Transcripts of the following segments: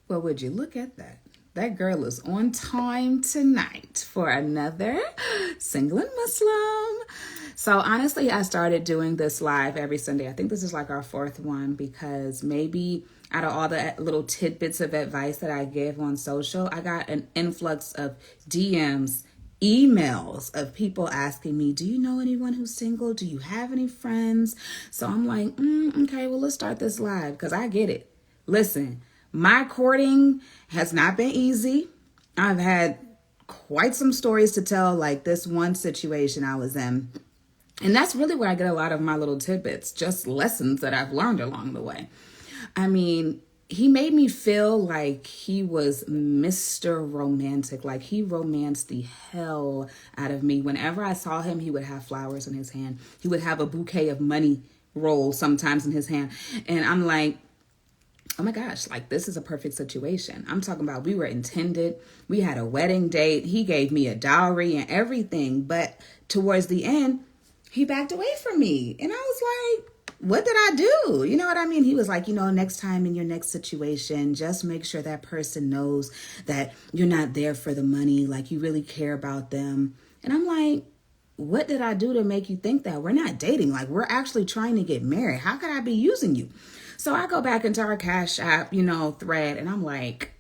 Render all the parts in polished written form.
Well, would you look at that? That girl is on time tonight for another Single and Muslim. So honestly, I started doing this live every Sunday. I think this is like our fourth one because maybe out of all the little tidbits of advice that I give on social, I got an influx of DMs, emails of people asking me, do you know anyone who's single? Do you have any friends? So I'm like, okay, well, let's start this live because I get it. Listen, my courting has not been easy. I've had quite some stories to tell, like this one situation I was in. And that's really where I get a lot of my little tidbits, just lessons that I've learned along the way. I mean, he made me feel like he was Mr. Romantic, like he romanced the hell out of me. Whenever I saw him, he would have flowers in his hand. He would have a bouquet of money rolls sometimes in his hand. And I'm like, oh my gosh, like this is a perfect situation. I'm talking about we were intended. We had a wedding date. He gave me a dowry and everything. But towards the end, he backed away from me. And I was like, what did I do? You know what I mean? He was like, next time in your next situation, just make sure that person knows that you're not there for the money. Like you really care about them. And I'm like, what did I do to make you think that? We're not dating. Like we're actually trying to get married. How could I be using you? So I go back into our Cash App, thread, and I'm like,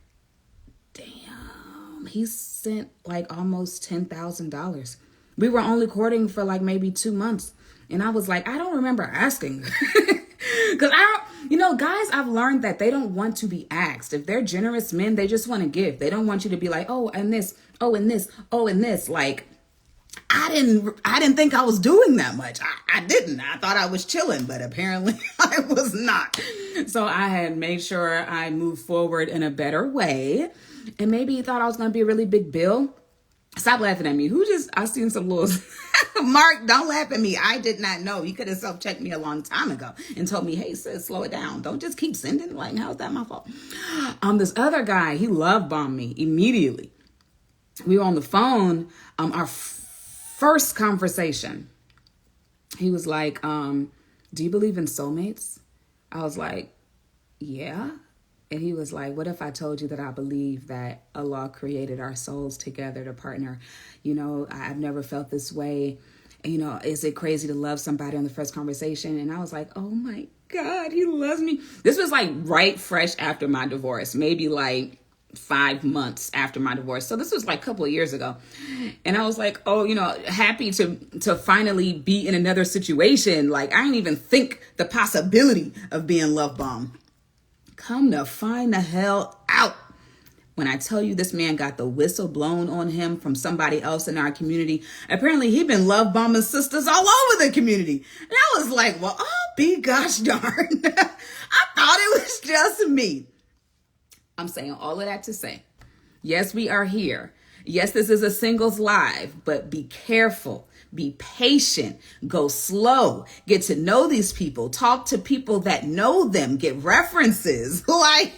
damn, he sent like almost $10,000. We were only courting for like maybe 2 months. And I was like, I don't remember asking. Because guys, I've learned that they don't want to be asked. If they're generous men, they just want to give. They don't want you to be like, oh, and this, oh, and this, oh, and this. Like, I didn't think I was doing that much. I didn't. I thought I was chilling, but apparently I was not. So I had made sure I moved forward in a better way. And maybe he thought I was going to be a really big bill. Stop laughing at me. I seen some little... Mark, don't laugh at me. I did not know. You could have self-checked me a long time ago and told me, hey, sis, slow it down. Don't just keep sending. Like, how's that my fault? This other guy, he love bombed me immediately. We were on the phone. Our first conversation, he was like, do you believe in soulmates? I was like, yeah. And he was like, what if I told you that I believe that Allah created our souls together to partner? I've never felt this way. Is it crazy to love somebody on the first conversation? And I was like, oh my God, he loves me. This was like right fresh after my divorce, maybe like 5 months after my divorce. So this was like a couple of years ago. And I was like, oh, happy to finally be in another situation. Like I didn't even think the possibility of being love bombed. Come to find the hell out. When I tell you this man got the whistle blown on him from somebody else in our community, apparently he'd been love bombing sisters all over the community. And I was like, well, I'll be gosh darn. I thought it was just me. I'm saying all of that to say, yes, we are here. Yes, this is a singles live, but be careful. Be patient, go slow, get to know these people, talk to people that know them, get references. Like,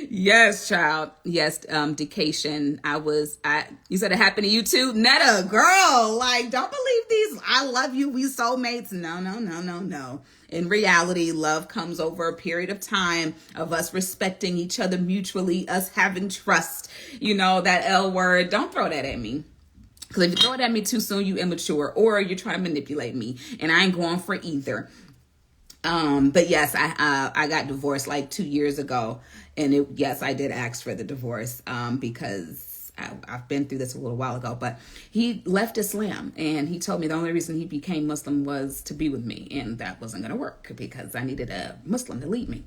yes, child. Yes, Decation. You said it happened to you too? Netta, girl, like, don't believe these. I love you. We soulmates. No. In reality, love comes over a period of time of us respecting each other mutually, us having trust. That L word. Don't throw that at me. Because if you throw it at me too soon, you immature, or you're trying to manipulate me, and I ain't going for either. But yes, I got divorced like 2 years ago, and yes, I did ask for the divorce because I've been through this a little while ago. But he left Islam, and he told me the only reason he became Muslim was to be with me, and that wasn't going to work because I needed a Muslim to lead me.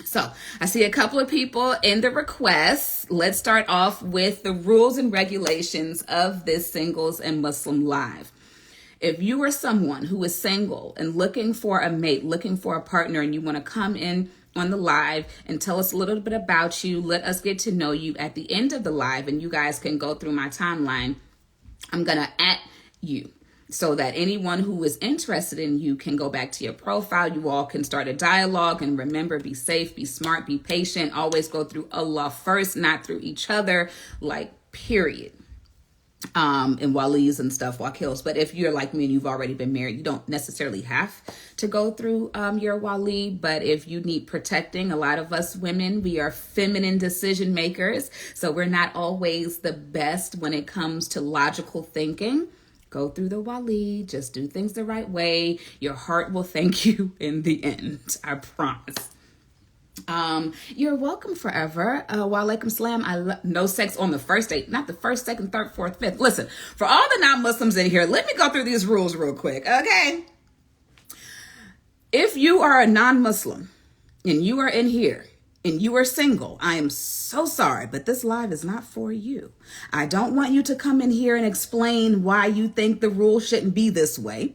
So I see a couple of people in the requests. Let's start off with the rules and regulations of this Singles and Muslim Live. If you are someone who is single and looking for a mate, looking for a partner, and you want to come in on the live and tell us a little bit about you, let us get to know you at the end of the live, and you guys can go through my timeline. I'm going to @ you, so that anyone who is interested in you can go back to your profile. You all can start a dialogue, and remember, be safe, be smart, be patient. Always go through Allah first, not through each other, like, period. and walis and stuff, wakils. But if you're like me and you've already been married, you don't necessarily have to go through your wali. But if you need protecting, a lot of us women, we are feminine decision makers, so we're not always the best when it comes to logical thinking. Go through the wali, just do things the right way. Your heart will thank you in the end, I promise. You're welcome forever. Walaikum salam. No sex on the first date, not the first, second, third, fourth, fifth. Listen, for all the non-Muslims in here, let me go through these rules real quick, okay? If you are a non-Muslim and you are in here and you are single, I am so sorry, but this live is not for you. I don't want you to come in here and explain why you think the rule shouldn't be this way.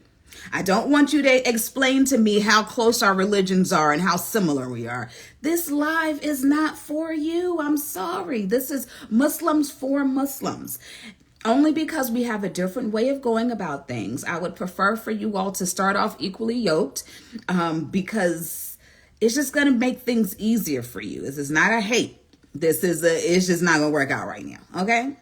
I don't want you to explain to me how close our religions are and how similar we are. This live is not for you. I'm sorry. This is Muslims for Muslims. Only because we have a different way of going about things. I would prefer for you all to start off equally yoked, because it's just going to make things easier for you. This is not a hate. It's just not going to work out right now. Okay?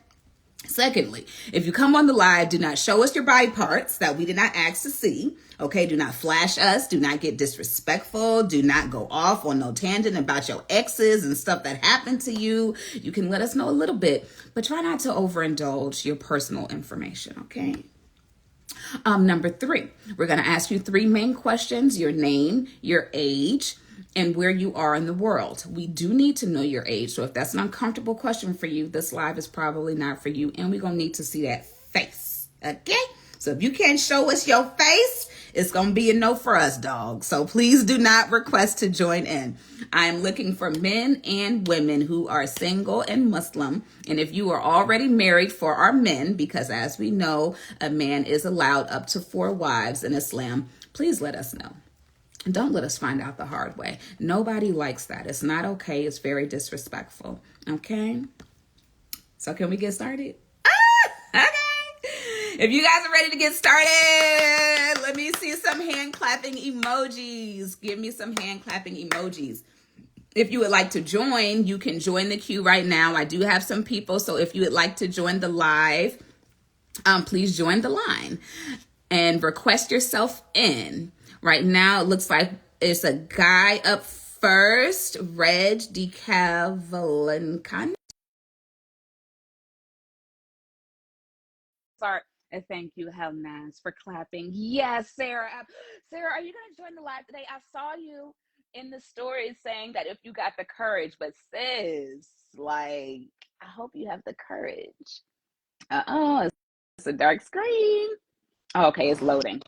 Secondly, if you come on the live, do not show us your body parts that we did not ask to see. Okay, do not flash us. Do not get disrespectful. Do not go off on no tangent about your exes and stuff that happened to you. You can let us know a little bit, but try not to overindulge your personal information, okay? Number 3, we're going to ask you 3 main questions: your name, your age, and where you are in the world. We do need to know your age. So if that's an uncomfortable question for you, this live is probably not for you. And we're going to need to see that face. Okay? So if you can't show us your face, it's going to be a no for us, dog. So please do not request to join in. I am looking for men and women who are single and Muslim. And if you are already married, for our men, because as we know, a man is allowed up to 4 wives in Islam, please let us know. Don't let us find out the hard way. Nobody likes that. It's not okay. It's very disrespectful. Okay? So can we get started? Okay. If you guys are ready to get started, let me see some hand clapping emojis. Give me some hand clapping emojis. If you would like to join, you can join the queue right now. I do have some people. So if you would like to join the live, please join the line and request yourself in. Right now, it looks like it's a guy up first, Reg DeCavalencan. Sorry, thank you, Helnaz, for clapping. Yes, Sarah. Sarah, are you going to join the live today? I saw you in the story saying that if you got the courage, but sis, like, I hope you have the courage. It's a dark screen. Okay, it's loading.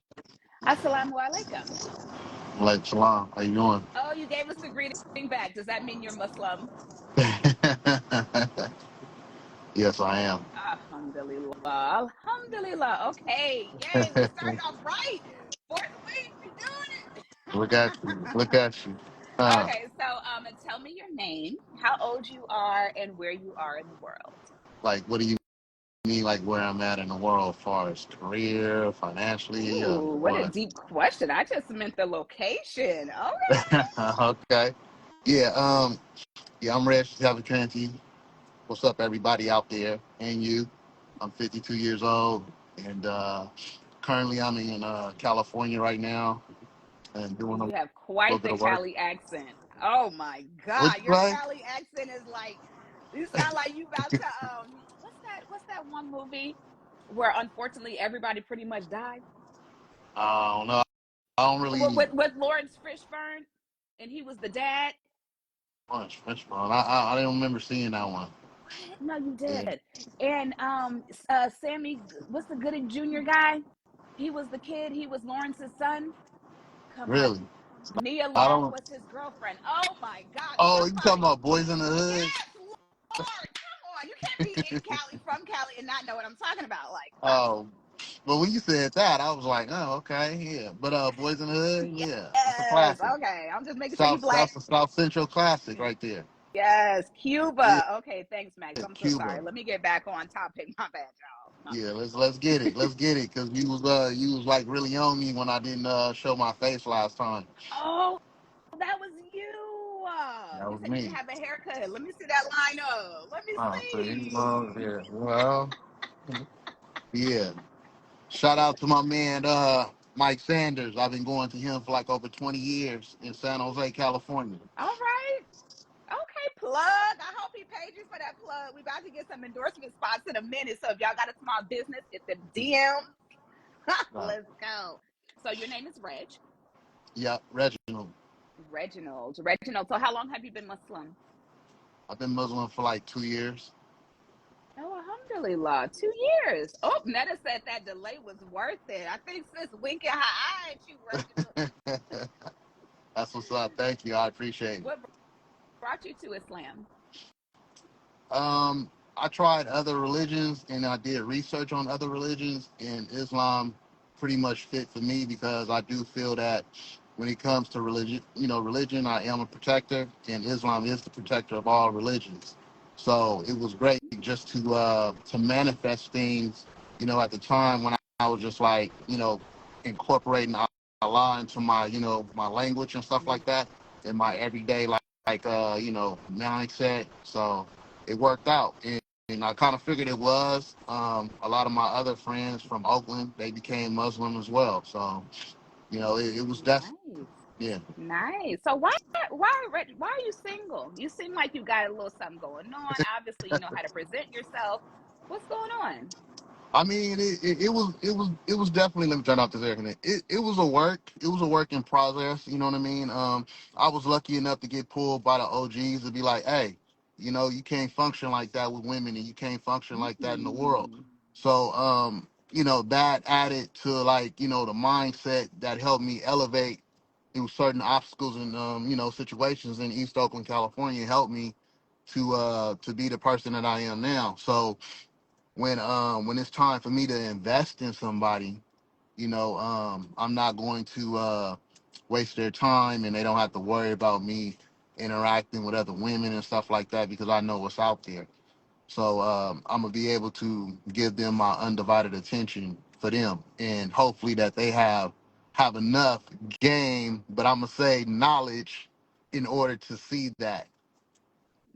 Assalamu alaikum. Like Salam, how you doing? Oh, you gave us a greeting back. Does that mean you're Muslim? Yes, I am. Alhamdulillah. Alhamdulillah. Okay. Yay. We started off right. 4th week. We doing Look at you. Look it. at you. Huh. Okay. So, tell me your name, how old you are, and where you are in the world. Like, what do you mean, like, where I'm at in the world as far as career, financially, Ooh, what a what? deep question. I just meant the location. Okay. Okay. Yeah, yeah, I'm Reg Cavalcanti. What's up, everybody out there and you? I'm 52 years old, and currently I'm in California right now and doing a You have little quite bit the of work. Cali accent. Oh my What'd God. you Your say? Cali accent is like, you sound like you about to what's that one movie where unfortunately everybody pretty much died? I don't know. I don't really With Lawrence Fishburne and he was the dad. Punch Fishbone. I didn't remember seeing that one. What? No, you Yeah, did. And Sammy, what's the Goody Jr. guy? He was the kid, he was Lawrence's son. Come on. really. Nia I Long don't. was his girlfriend. Oh my God, Oh, you talking somebody. about Boys in the Hood? Yes, Lord, come on. You can't be in Cali, from Cali, and not know what I'm talking about. Like, come on. Oh, but when you said that, I was like, oh, okay, yeah. But Boys in the Hood, yeah, that's a Yes. classic. Okay. I'm just making sure you South, black. that's a South Central classic right there. Yes. Yeah, Cuba. Okay. Thanks, Max. I'm so Cuba. sorry. Let me get back on topic. My bad, y'all. My Yeah, let's get it. Let's get it, cause you was like really on me when I didn't show my face last time. Oh, that was you. That You was said you didn't me. have a haircut. Let me see that line up. Let me Oh, so you see. know, yeah. Well. Yeah. Shout out to my man Mike Sanders. I've been going to him for like over 20 years in San Jose, California. All right. Okay, plug. I hope he paid you for that plug. We about to get some endorsement spots in a minute. So if y'all got a small business, hit them DM. Uh, Let's go. So your name is Reg. yeah, Reginald. Reginald. Reginald. So how long have you been Muslim? I've been Muslim for like 2 years. Oh, alhamdulillah. 2 years. Oh, Netta said that delay was worth it. I think sis winking her eye at you, Reginald. That's what's up. Thank you. I appreciate it. What brought you to Islam? I tried other religions and I did research on other religions, and Islam pretty much fit for me because I do feel that when it comes to religion, religion, I am a protector, and Islam is the protector of all religions. So it was great just to manifest things, at the time when I was just like, incorporating Allah into my, my language and stuff like that in my everyday mindset. So it worked out. And I kind of figured it was. A lot of my other friends from Oakland, they became Muslim as well. So, it was Nice. yeah. Nice. So why are you single? You seem like you got a little something going on. Obviously, you know how to present yourself. What's going on? I mean, it was definitely. Let me turn off this air conditioner. It was a work in progress. You know what I mean? I was lucky enough to get pulled by the OGs to be like, hey, you can't function like that with women, and you can't function like that in the world. Mm. So, that added to like the mindset that helped me elevate through certain obstacles and situations in East Oakland, California, helped me to be the person that I am now. So when it's time for me to invest in somebody, I'm not going to waste their time, and they don't have to worry about me interacting with other women and stuff like that because I know what's out there. So I'm gonna be able to give them my undivided attention for them, and hopefully that they have enough game, but I'm gonna say knowledge, in order to see that.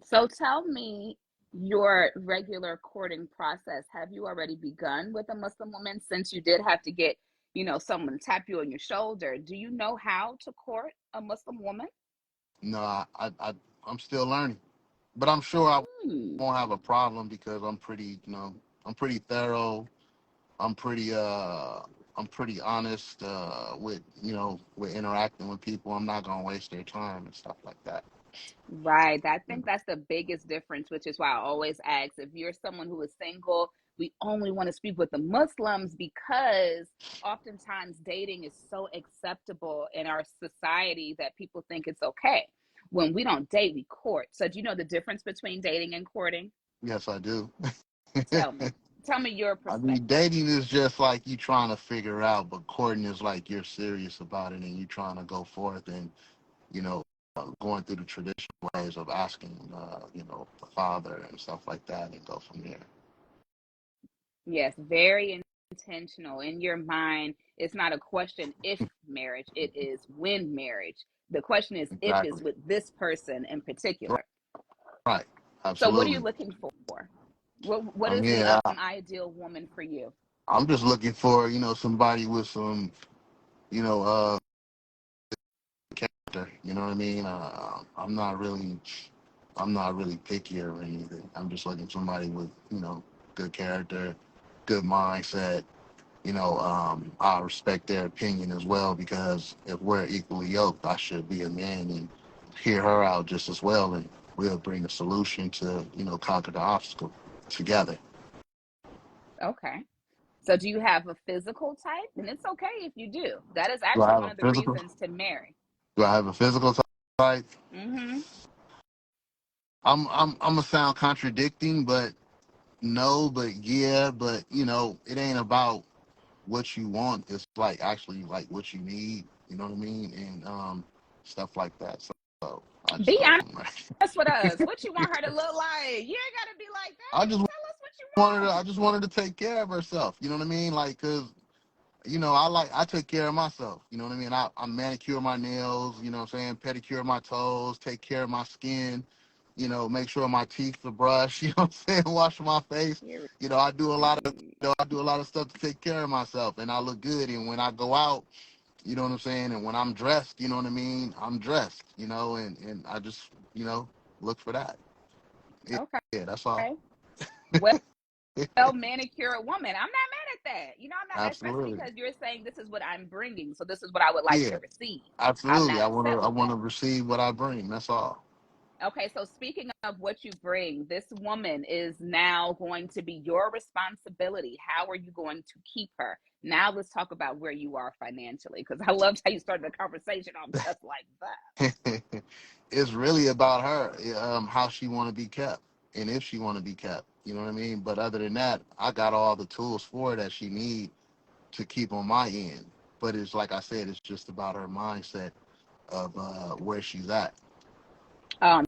So tell me your regular courting process. Have you already begun with a Muslim woman since you did have to get, someone tap you on your shoulder? Do you know how to court a Muslim woman? No, I'm still learning, but I'm sure I Hmm. won't have a problem because I'm pretty thorough. I'm pretty I'm pretty honest with interacting with people. I'm not gonna waste their time and stuff like that. Right. I think that's the biggest difference, which is why I always ask if you're someone who is single, we only want to speak with the Muslims because oftentimes dating is so acceptable in our society that people think it's okay. When we don't date, we court. So, do you know the difference between dating and courting? Yes, I do. Tell me. Tell me your I mean, perspective. dating is just like you trying to figure out, but courting is like you're serious about it and you trying to go forth and you know going through the traditional ways of asking the father and stuff like that and go from there. Yes, very intentional in your mind. It's not a question if marriage, it is when marriage. The question is if is Exactly. with this person in particular. Right. So what are you Absolutely. looking for? What I is mean, the ideal woman for you? I'm just looking for somebody with some you know character. You know what I mean? I'm not really picky or anything. I'm just looking for somebody with good character, good mindset. I respect their opinion as well because if we're equally yoked, I should be a man and hear her out just as well, and we'll bring a solution to conquer the obstacle together. Okay. So do you have a physical type? And it's okay if you do. That is Do I actually have one a of the physical? reasons to marry. Do I have a physical type? Mm-hmm. I'm gonna sound contradicting, but no, but yeah, but it ain't about what you want. It's like actually like what you need. You know what I mean? And stuff like that. So I just Be go from there. honest with us. What you want her to look like? You ain't gotta be like that. I Just just tell us what you I want. just wanted to take care of herself. You know what I mean? Like, cause I take care of myself. You know what I mean? I manicure my nails. You know what I'm saying? Pedicure my toes. Take care of my skin. make sure my teeth are brushed. You know what I'm saying? Wash my face. Period. I do a lot of stuff to take care of myself, and I look good. And when I go out, you know what I'm saying, and when I'm dressed, you know what I mean, I'm dressed. And I just look for that. Yeah, Okay. yeah, that's all. Well, manicured woman. I'm not mad at that. I'm not, especially Absolutely. because you're saying this is what I'm bringing. So this is what I would like to Yeah, receive. I'm absolutely. not upset I with wanna that. receive what I bring. That's all. Okay, so speaking of what you bring, this woman is now going to be your responsibility. How are you going to keep her? Now let's talk about where you are financially, because I loved how you started the conversation off just like that. It's really about her, how she want to be kept, and if she want to be kept. You know what I mean? But other than that, I got all the tools for her that she need to keep on my end. But it's like I said, it's just about her mindset of where she's at. Um,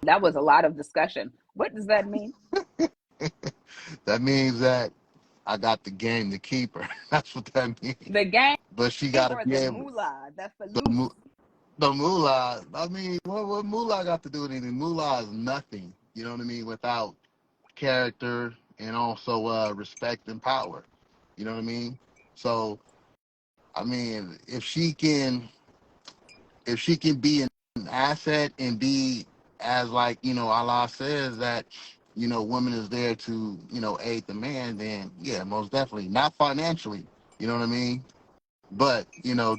that was a lot of discussion. What does that mean? That means that I got the game to keep her. That's what that means. The game But she got to or be the able. moolah, the The, faloof? mu- the moolah. I mean, what moolah got to do with anything? Moolah is nothing. You know what I mean? Without character and also respect and power. You know what I mean? So, I mean, if she can be an asset and be as like Allah says that woman is there to aid the man, then yeah, most definitely not financially. You know what I mean? But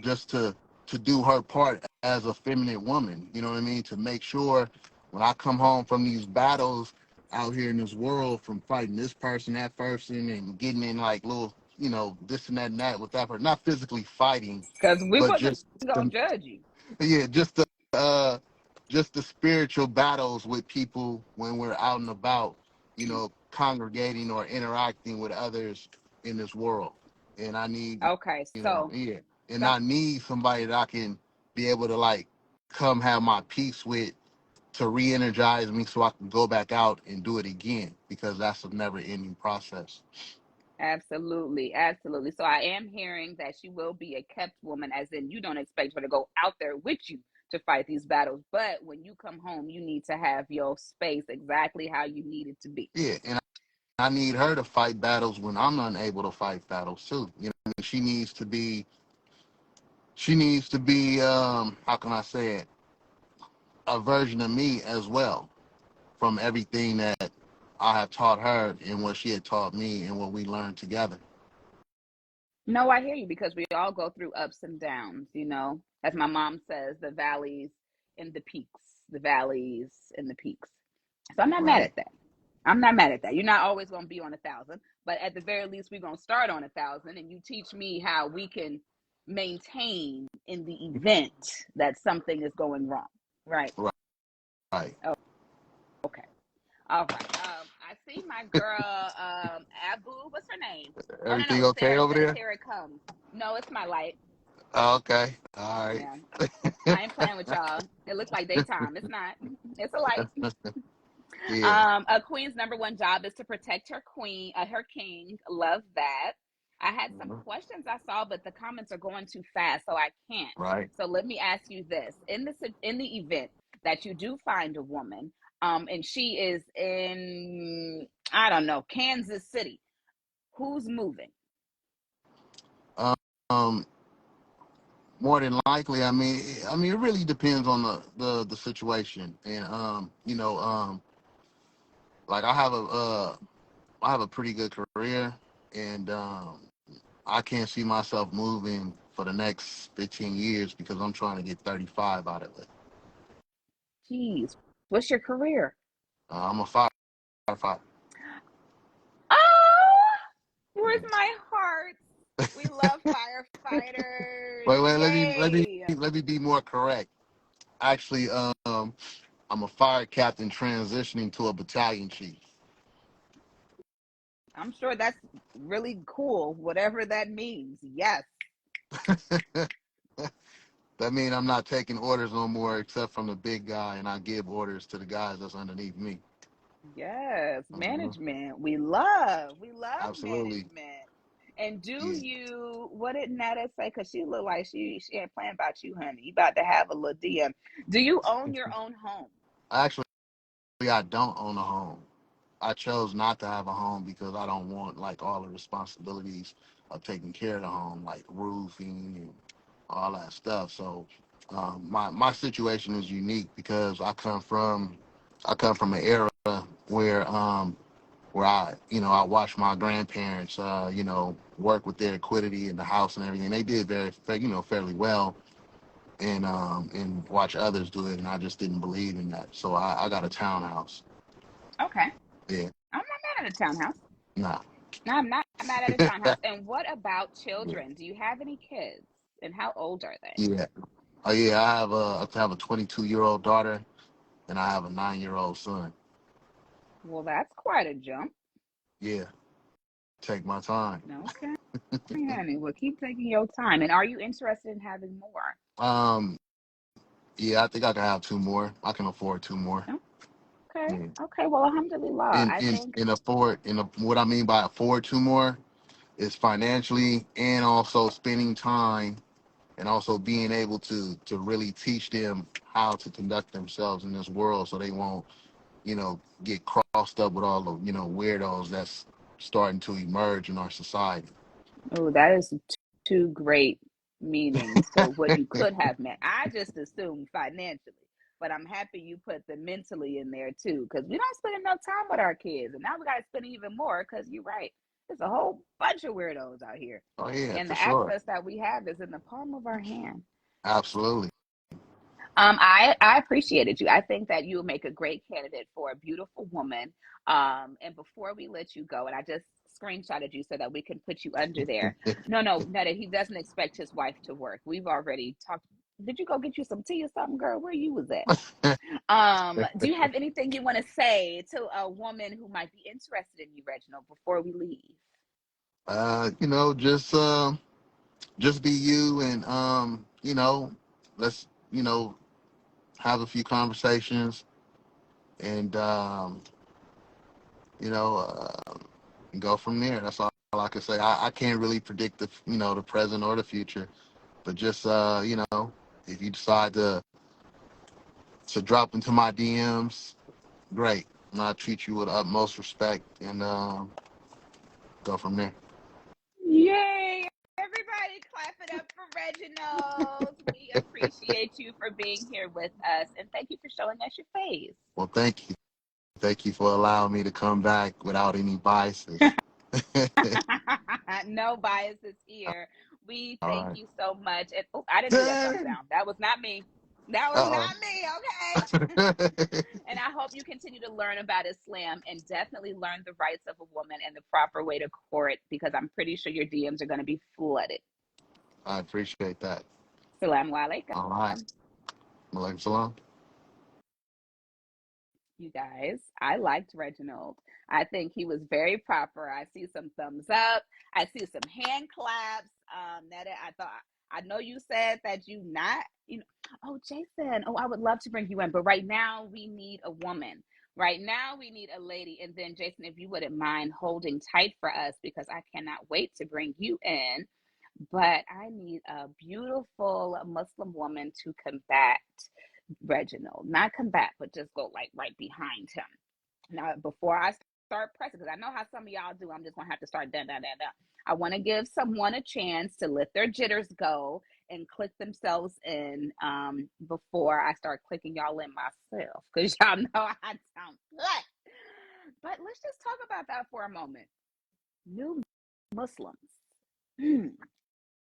just to do her part as a feminine woman. You know what I mean? To make sure when I come home from these battles out here in this world, from fighting this person, that person, and getting in like little this and that with that person, not physically fighting, Because we but wasn't just gonna judge you. yeah, uh, just the spiritual battles with people when we're out and about, congregating or interacting with others in this world. And I need, Okay, so yeah, and some I need somebody that I can be able to like come have my peace with to re-energize me so I can go back out and do it again because that's a never-ending process. absolutely, absolutely. So I am hearing that she will be a kept woman, as in you don't expect her to go out there with you to fight these battles, but when you come home, you need to have your space exactly how you need it to be. Yeah, and I need her to fight battles when I'm unable to fight battles too. She needs to be how can I say it, a version of me as well from everything that I have taught her and what she had taught me and what we learned together. No, I hear you because we all go through ups and downs, as my mom says, the valleys and the peaks, the valleys and the peaks. So I'm not mad Right. at that. I'm not mad at that. You're not always going to be on 1,000, but at the very least, we're going to start on 1,000, and you teach me how we can maintain in the event that something is going wrong. Right. Right. Right. Oh, okay. All right. I see my girl, Abu. What's her name? Oh Everything no, okay Sarah over says, there? "Here it comes." No, it's my light. Oh, okay. All right. Yeah, I ain't playing with y'all. It looks like daytime. It's not. It's a light. Yeah. A queen's number one job is to protect her king. Love that. I had some Mhm. questions I saw, but the comments are going too fast, so I can't. Right. So let me ask you this: in the event that you do find a woman, and she is in, I don't know, Kansas City, who's moving? Um, more than likely, it really depends on the situation, and like I have a pretty good career, and I can't see myself moving for the next 15 years because I'm trying to get 35 out of it. Jeez, what's your career? I'm a firefighter. Oh, where's my heart? We love firefighters. Wait, Yay. let me be more correct. Actually, I'm a fire captain transitioning to a battalion chief. I'm sure that's really cool, whatever that means. Yes. That means I'm not taking orders no more except from the big guy, and I give orders to the guys that's underneath me. Yes. Mhm. We love Absolutely. management. And do Yeah. you, what did Netta say? Because she looked like she ain't playing about you, honey. You about to have a little DM. Do you own your own home? Actually, I don't own a home. I chose not to have a home because I don't want like all the responsibilities of taking care of the home, like roofing and all that stuff. So my situation is unique because I come from an era where where I watched my grandparents work with their equity in the house and everything. They did fairly well, and watch others do it, and I just didn't believe in that. So I got a townhouse. Okay. Yeah, I'm not mad at a townhouse. nah, No, I'm not mad at a townhouse. And what about yeah, children? Do you have any kids? And how old are they? yeah. Oh yeah, I have a 22-year-old daughter, and I have a 9-year-old son. Well, that's quite a jump. Yeah, take my time. Okay, honey. Well, keep taking your time. And are you interested in having more? Um, yeah, I think I can have two more. I can afford two more. Okay. Yeah. Okay. Well, alhamdulillah. I think. What I mean by afford two more is financially and also spending time and also being able to really teach them how to conduct themselves in this world so they won't get crossed up with all the weirdos that's starting to emerge in our society. Oh, that is two great meanings to what you could have meant. I just assumed financially, but I'm happy you put the mentally in there too, because we don't spend enough time with our kids, and now we got to spend even more. Because you're right, there's a whole bunch of weirdos out here, Oh yeah, and for the sure. access that we have is in the palm of our hand. Absolutely. I appreciated you. I think that you would make a great candidate for a beautiful woman. And before we let you go, and I just screenshotted you so that we can put you under there. No, that he doesn't expect his wife to work. We've already talked. Did you go get you some tea or something, girl? Where you was at? Do you have anything you want to say to a woman who might be interested in you, Reginald, before we leave? You know, just be you, and let's have a few conversations, and you know go from there. That's all I can say. I can't really predict the present or the future, but just if you decide to drop into my DMs, great. And I'll treat you with utmost respect, and go from there. Yay! Everybody clap it up for Reginald. We appreciate you for being here with us, and thank you for showing us your face. Well, thank you. Thank you for allowing me to come back without any biases. No biases here. We All thank right. you so much. And oh, I didn't do that thumbs Dang. down. That was not me. That was Uh not me, okay? oh. And I hope you continue to learn about Islam and definitely learn the rights of a woman and the proper way to court, because I'm pretty sure your DMs are going to be flooded. I appreciate that. Salaam alaikum. All right. Malaikum salam. You guys, I liked Reginald. I think he was very proper. I see some thumbs up. I see some hand claps. That I thought, I know you said that you not, oh, Jason, oh, I would love to bring you in, but right now we need a woman. Right now we need a lady. And then Jason, if you wouldn't mind holding tight for us, because I cannot wait to bring you in. But I need a beautiful Muslim woman to combat Reginald. Not combat, but just go like right behind him. Now, before I start pressing, because I know how some of y'all do, I'm just gonna have to start dun dun dun dun. I want to give someone a chance to let their jitters go and click themselves in before I start clicking y'all in myself, because y'all know I sound good. But let's just talk about that for a moment. New Muslims.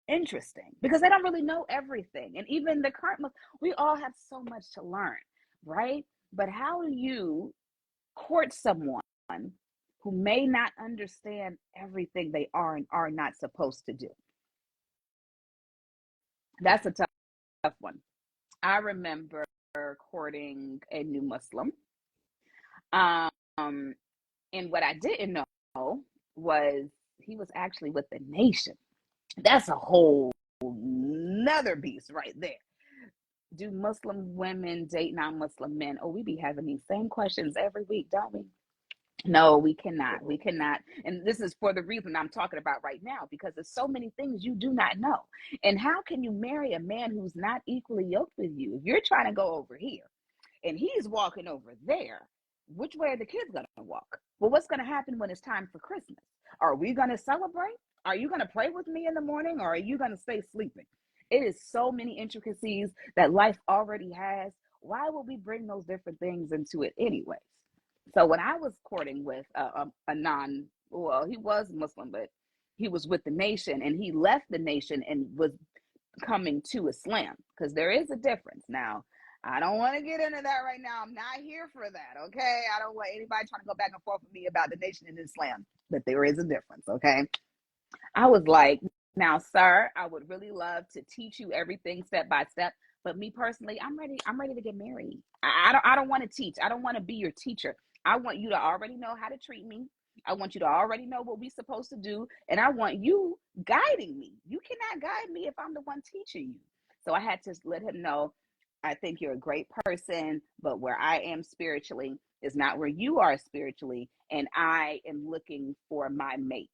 Interesting, because they don't really know everything, and even the current we all have so much to learn, right? But how do you court someone who may not understand everything they are and are not supposed to do? That's a tough one. I remember courting a new Muslim, um and what I didn't know was he was actually with the nation. That's a whole another beast right there. Do Muslim women date non-Muslim men? Oh, we be having these same questions every week, don't we? No, we cannot. We cannot. And this is for the reason I'm talking about right now, because there's so many things you do not know. And how can you marry a man who's not equally yoked with you? If you're trying to go over here and he's walking over there, which way are the kids going to walk? Well, what's going to happen when it's time for Christmas? Are we going to celebrate? Are you going to pray with me in the morning, or are you going to stay sleeping? It is so many intricacies that life already has. Why would we bring those different things into it anyways? So when I was courting with well, he was Muslim, but he was with the nation, and he left the nation and was coming to Islam, because there is a difference. Now, I don't want to get into that right now. I'm not here for that, okay? I don't want anybody trying to go back and forth with me about the nation and Islam, but there is a difference, okay? I was like, now, sir, I would really love to teach you everything step by step, but me personally, I'm ready to get married. I don't want to teach. I don't want to be your teacher. I want you to already know how to treat me. I want you to already know what we're supposed to do, and I want you guiding me. You cannot guide me if I'm the one teaching you. So I had to let him know, I think you're a great person, but where I am spiritually is not where you are spiritually, and I am looking for my mate.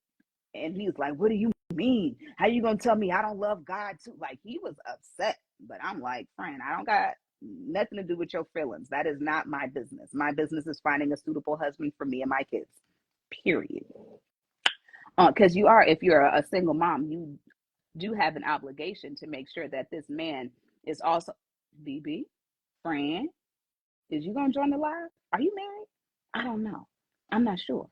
And he was like, what do you mean? How you gonna tell me I don't love God too? Like, he was upset. But I'm like, friend, I don't got nothing to do with your feelings. That is not my business. My business is finding a suitable husband for me and my kids. Period. Because if you're a single mom, you do have an obligation to make sure that this man is also. BB, friend, is you gonna join the live? Are you married? I don't know. I'm not sure.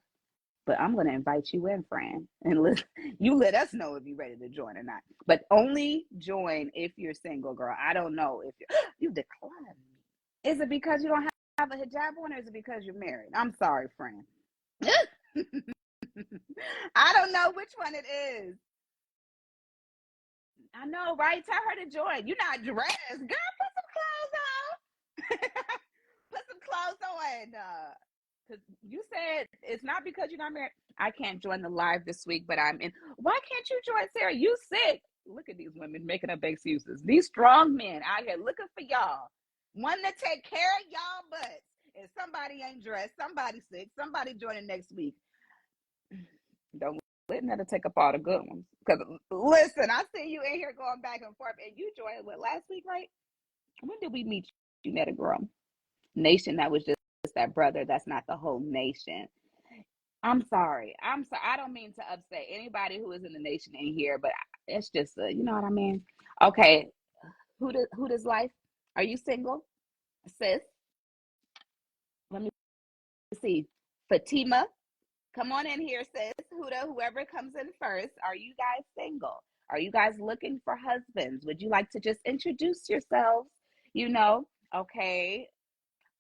But I'm going to invite you in, friend, and you let us know if you're ready to join or not. But only join if you're single, girl. I don't know if you decline me. Is it because you don't have a hijab on, or is it because you're married? I'm sorry, friend. I don't know which one it is. I know, right? Tell her to join. You're not dressed. Girl, put some clothes on. Put some clothes on. Because you said it's not because you're not married. I can't join the live this week, but I'm in. Why can't you join, Sarah? You sick. Look at these women making up excuses. These strong men out here looking for y'all. One to take care of y'all butts. If somebody ain't dressed, somebody sick, somebody joining next week. Don't let Netta take up all the good ones. Because listen, I see you in here going back and forth, and you joined last week, right? When did we meet you, Netta girl? Nation, that was just that brother. That's not the whole nation. I'm sorry. I don't mean to upset anybody who is in the nation in here, but it's just, you know what I mean? Okay. Who does life? Are you single, sis? Let me see. Fatima, come on in here, sis. Whoever comes in first. Are you guys single? Are you guys looking for husbands? Would you like to just introduce yourselves? Okay.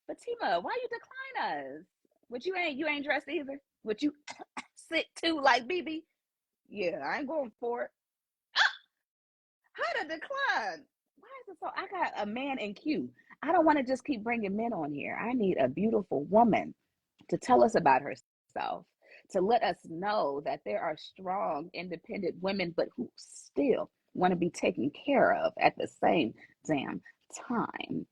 Fatima, why you decline us? But you ain't dressed either. Would you sit too like BB? Yeah, I ain't going for it. How to decline? Why is it so? I got a man in queue. I don't want to just keep bringing men on here. I need a beautiful woman to tell us about herself, to let us know that there are strong, independent women, but who still want to be taken care of at the same damn time.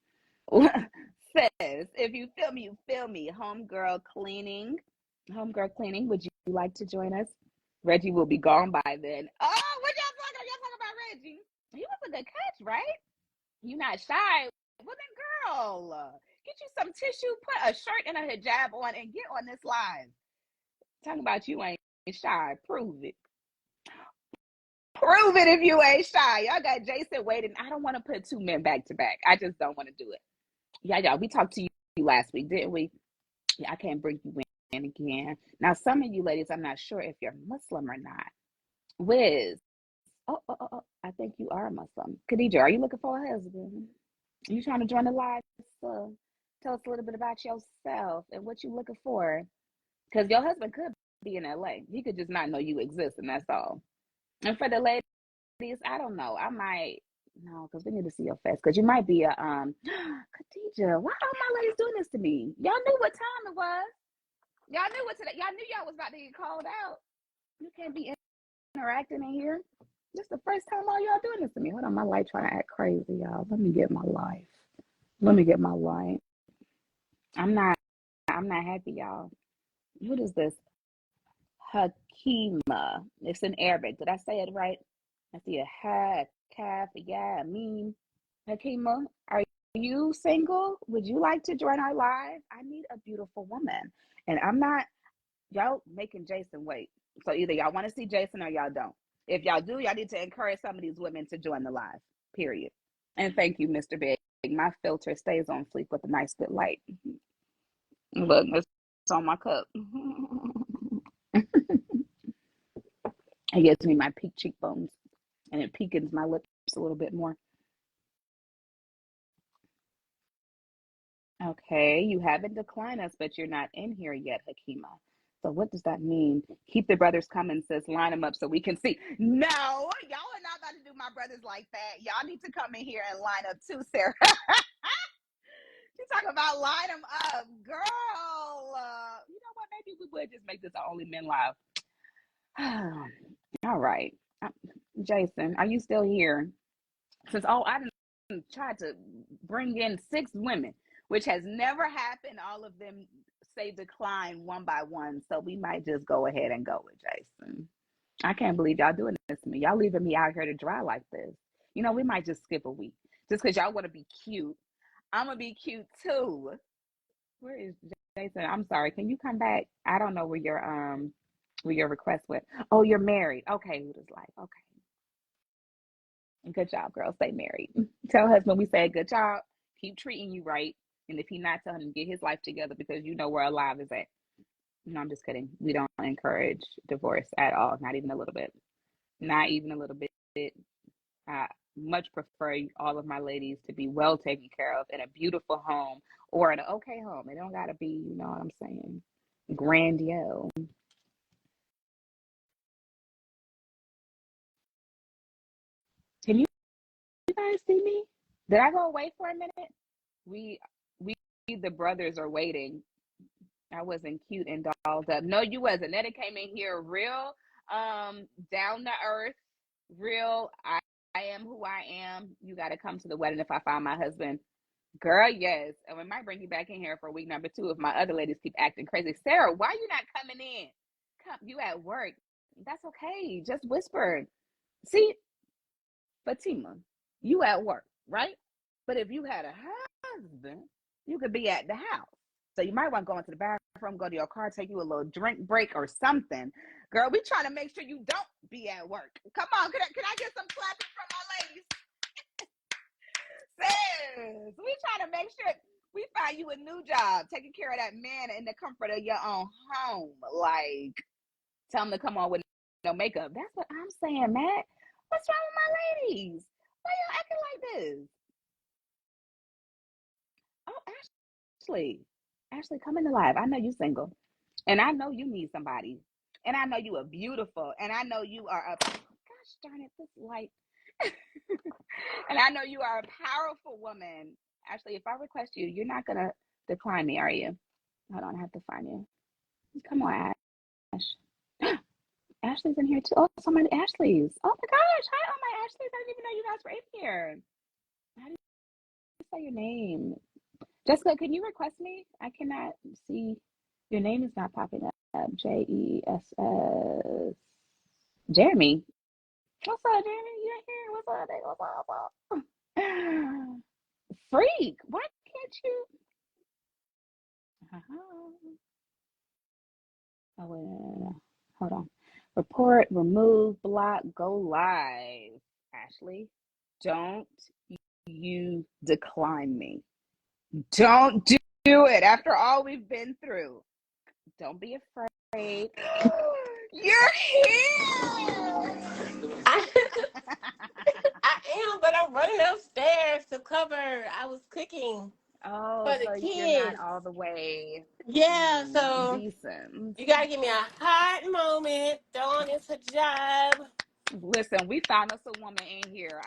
Says, if you feel me, you feel me. Homegirl cleaning. Would you like to join us? Reggie will be gone by then. Oh, what y'all talking about Reggie? He was a good catch, right? You not shy. Well then, girl, get you some tissue, put a shirt and a hijab on, and get on this live. Talking about you ain't shy. Prove it. Prove it if you ain't shy. Y'all got Jason waiting. I don't want to put two men back to back. I just don't want to do it. Yeah, we talked to you last week, didn't we? Yeah, I can't bring you in again. Now, some of you ladies, I'm not sure if you're Muslim or not. Wiz, oh, I think you are Muslim. Khadija, are you looking for a husband? Are you trying to join the live? So tell us a little bit about yourself and what you're looking for. Because your husband could be in LA. He could just not know you exist, and that's all. And for the ladies, I don't know. I might no, because we need to see your face. Because you might be a Khadija. Why are my ladies doing this to me? Y'all knew what time it was. Y'all knew what today. Y'all knew y'all was about to get called out. You can't be interacting in here. This is the first time all y'all doing this to me. Hold on, my light trying to act crazy, y'all. Let me get my life. I'm not happy, y'all. What is this? Hakima. It's in Arabic. Did I say it right? I see a ha, kaf, yeah, meme. Hakima, are you single? Would you like to join our live? I need a beautiful woman. And I'm not, y'all making Jason wait. So either y'all want to see Jason or y'all don't. If y'all do, y'all need to encourage some of these women to join the live, period. And thank you, Mr. Big. My filter stays on fleek with a nice good light. Look, it's on my cup. It gives me my peak cheekbones and it peakens my lips a little bit more. Okay, you haven't declined us, but you're not in here yet, Hakima. So what does that mean? Keep the brothers coming, sis. Line them up so we can see. No, y'all are not about to do my brothers like that. Y'all need to come in here and line up too, Sarah. She's talking about line them up, girl. You know what? Maybe we would just make this an Only Men Live. All right, Jason, are you still here? Since I tried to bring in 6 women, which has never happened. All of them say decline one by one. So we might just go ahead and go with Jason. I can't believe y'all doing this to me. Y'all leaving me out here to dry like this. You know, we might just skip a week just because y'all want to be cute. I'm going to be cute too. Where is Jason? I'm sorry. Can you come back? I don't know where your request went. Oh, you're married. Okay, who does life? Okay. Good job, girl. Stay married. Tell husband we said good job. Keep treating you right. And if he's not, telling him to get his life together because you know where alive is at. No, I'm just kidding. We don't encourage divorce at all. Not even a little bit. Not even a little bit. I much prefer all of my ladies to be well taken care of in a beautiful home or in an okay home. It don't gotta be, you know what I'm saying, grandiose. Can you guys see me? Did I go away for a minute? We we the brothers are waiting. I wasn't cute and dolled up. No, you wasn't. Netta came in here real down to earth, real I am who I am. You gotta come to the wedding if I find my husband. Girl, yes. And we might bring you back in here for week number 2 if my other ladies keep acting crazy. Sarah, why you not coming in? Come, you at work. That's okay. Just whisper. See, Fatima, you at work, right? But if you had a husband, you could be at the house. So you might want to go into the bathroom, go to your car, take you a little drink break or something. Girl, we trying to make sure you don't be at work. Come on, can I get some clapping from my ladies? Sis, we trying to make sure we find you a new job, taking care of that man in the comfort of your own home. Like, tell them to come on with no makeup. That's what I'm saying, Matt. What's wrong with my ladies? Why y'all acting like this? Oh, Ashley, come in the live. I know you single, and I know you need somebody, and I know you are beautiful, and I know you are a gosh darn it, this light, and I know you are a powerful woman. Ashley, if I request you, you're not gonna decline me, are you? Hold on, I have to find you. Come on, Ash. Ashley's in here too. Oh, so many Ashleys. Oh my gosh, hi, all my Ashleys. I didn't even know you guys were in here. How do you say your name? Jessica, can you request me? I cannot see. Your name is not popping up. Jess. Jeremy. What's up, Jeremy? You here? What's up, baby? What's up? Freak. Why can't you? Oh, wait. Hold on. Report, remove, block, go live. Ashley, don't you decline me. Don't do it after all we've been through. Don't be afraid. You're here. I, I am, but I'm running upstairs to cover. I was cooking Oh, for the so you're not kids. all the way Yeah, so decent. you gotta give me a hot moment. Throw on this hijab. Listen, we found us a woman in here.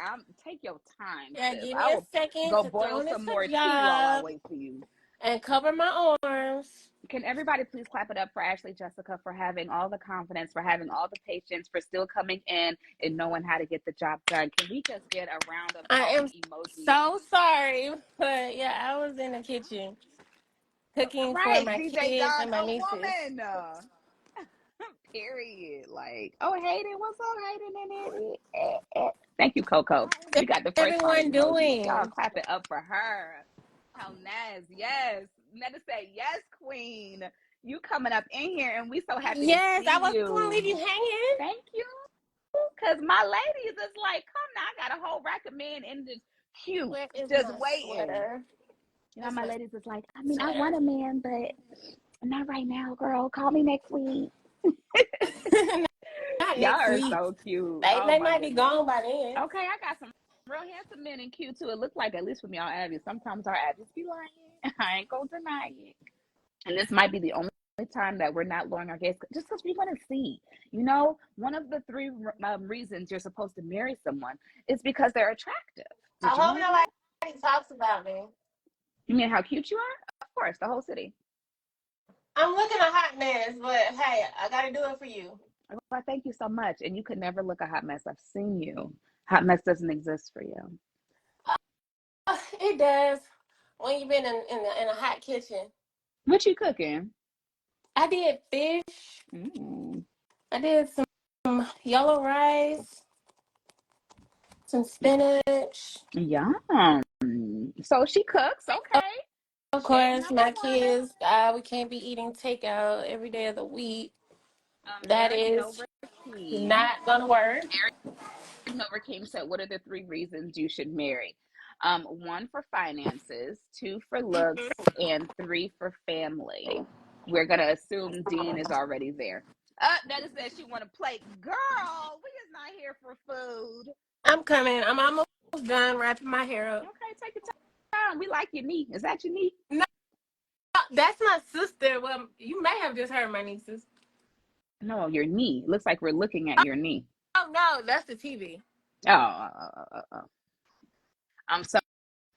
Take your time, Yeah, sis. give me I a will second go to throw boil on this some more tea while I hijab wait for you. and cover my arms. Can everybody please clap it up for Ashley Jessica for having all the confidence, for having all the patience, for still coming in and knowing how to get the job done? Can we just get a round of I am talking emojis? so sorry, but yeah, I was in the kitchen cooking for Right, my DJ kids Don, and my a nieces. woman. Period. Like, oh, Hayden, what's up, Hayden? Thank you, Coco. How's We got the first round of everyone emojis. Y'all doing? clap it up for her. How nice. Yes. Netta said, yes, queen. You coming up in here, and we so happy to Yes, I see wasn't going to you. leave you hanging. Thank you. Because my ladies is like, come now. I got a whole rack of men in this queue Where is just my waiting. sweater? You know, That's my my ladies is like, I mean, I sweater. want a man, but not right now, girl. Call me next week. Not Y'all next are week. so cute. Oh They my might be goodness. gone by then. Okay, I got some real handsome men in queue too. It looks like, at least from y'all Abby, sometimes our Abby's be lying. I ain't gonna deny it. And this might be the only time that we're not lowering our gaze just because we want to see. You know, one of the three reasons you're supposed to marry someone is because they're attractive. I Did you hope know that? nobody talks about me. You mean how cute you are? Of course, the whole city. I'm looking a hot mess, but hey, I got to do it for you. Well, thank you so much. And you could never look a hot mess. I've seen you. Hot mess doesn't exist for you. It does when you've been in a hot kitchen. What you cooking? I did fish. Mm. I did some yellow rice, some spinach. Yum. So she cooks. Okay. Of Chef course, number my one. kids, we can't be eating takeout every day of the week. That Eric is Noverkeem. not gonna work. Eric Noverkeem said, what are the three reasons you should marry? One for finances, two for looks, and three for family. We're gonna assume Dean is already there. Netta says she want to play. Girl, we is not here for food. I'm coming. I'm almost done wrapping my hair up. Okay, take your time. We like your knee. Is that your knee? No, that's my sister. Well, you may have just heard my nieces. No, your knee. Looks like we're looking at your knee. Oh no, that's the TV. So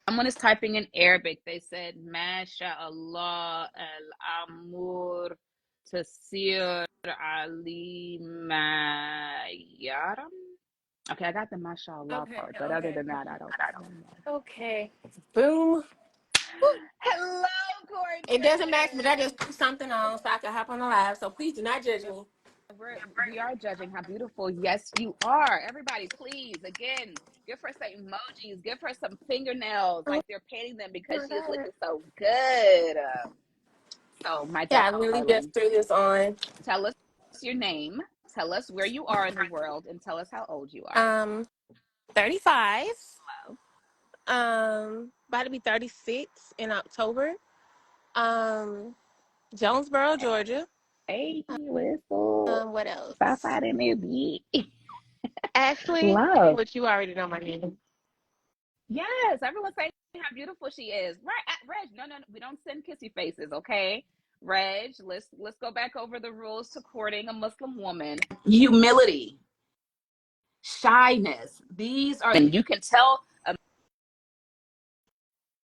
someone is typing in Arabic. They said, Masha Allah al Amur Tasir Ali Mayaram. Okay, I got the mashallah Okay, part, but other okay, than that, I don't know. okay. Boom. Hello, It doesn't matter, but I gorgeous. just put something on so I can hop on the live. So please do not judge me. We are judging how beautiful. Yes, you are. Everybody, please, again, give her some emojis. Give her some fingernails, Oh like they're painting them because my she is God. looking so good. So, my Yeah, I really darling, just threw this on. tell us your name. Tell us where you are in the world, and tell us how old you are. Um, 35. Hello. About to be 36 in October. Um, Jonesboro, Georgia. Hey, whistle. What else? Southside in there, beat. Ashley, Love. which you already know my name. Yes, everyone's saying how beautiful she is. Right, Reg. No, we don't send kissy faces, okay? Reg, let's go back over the rules to courting a Muslim woman. Humility, shyness. These are, and you can tell a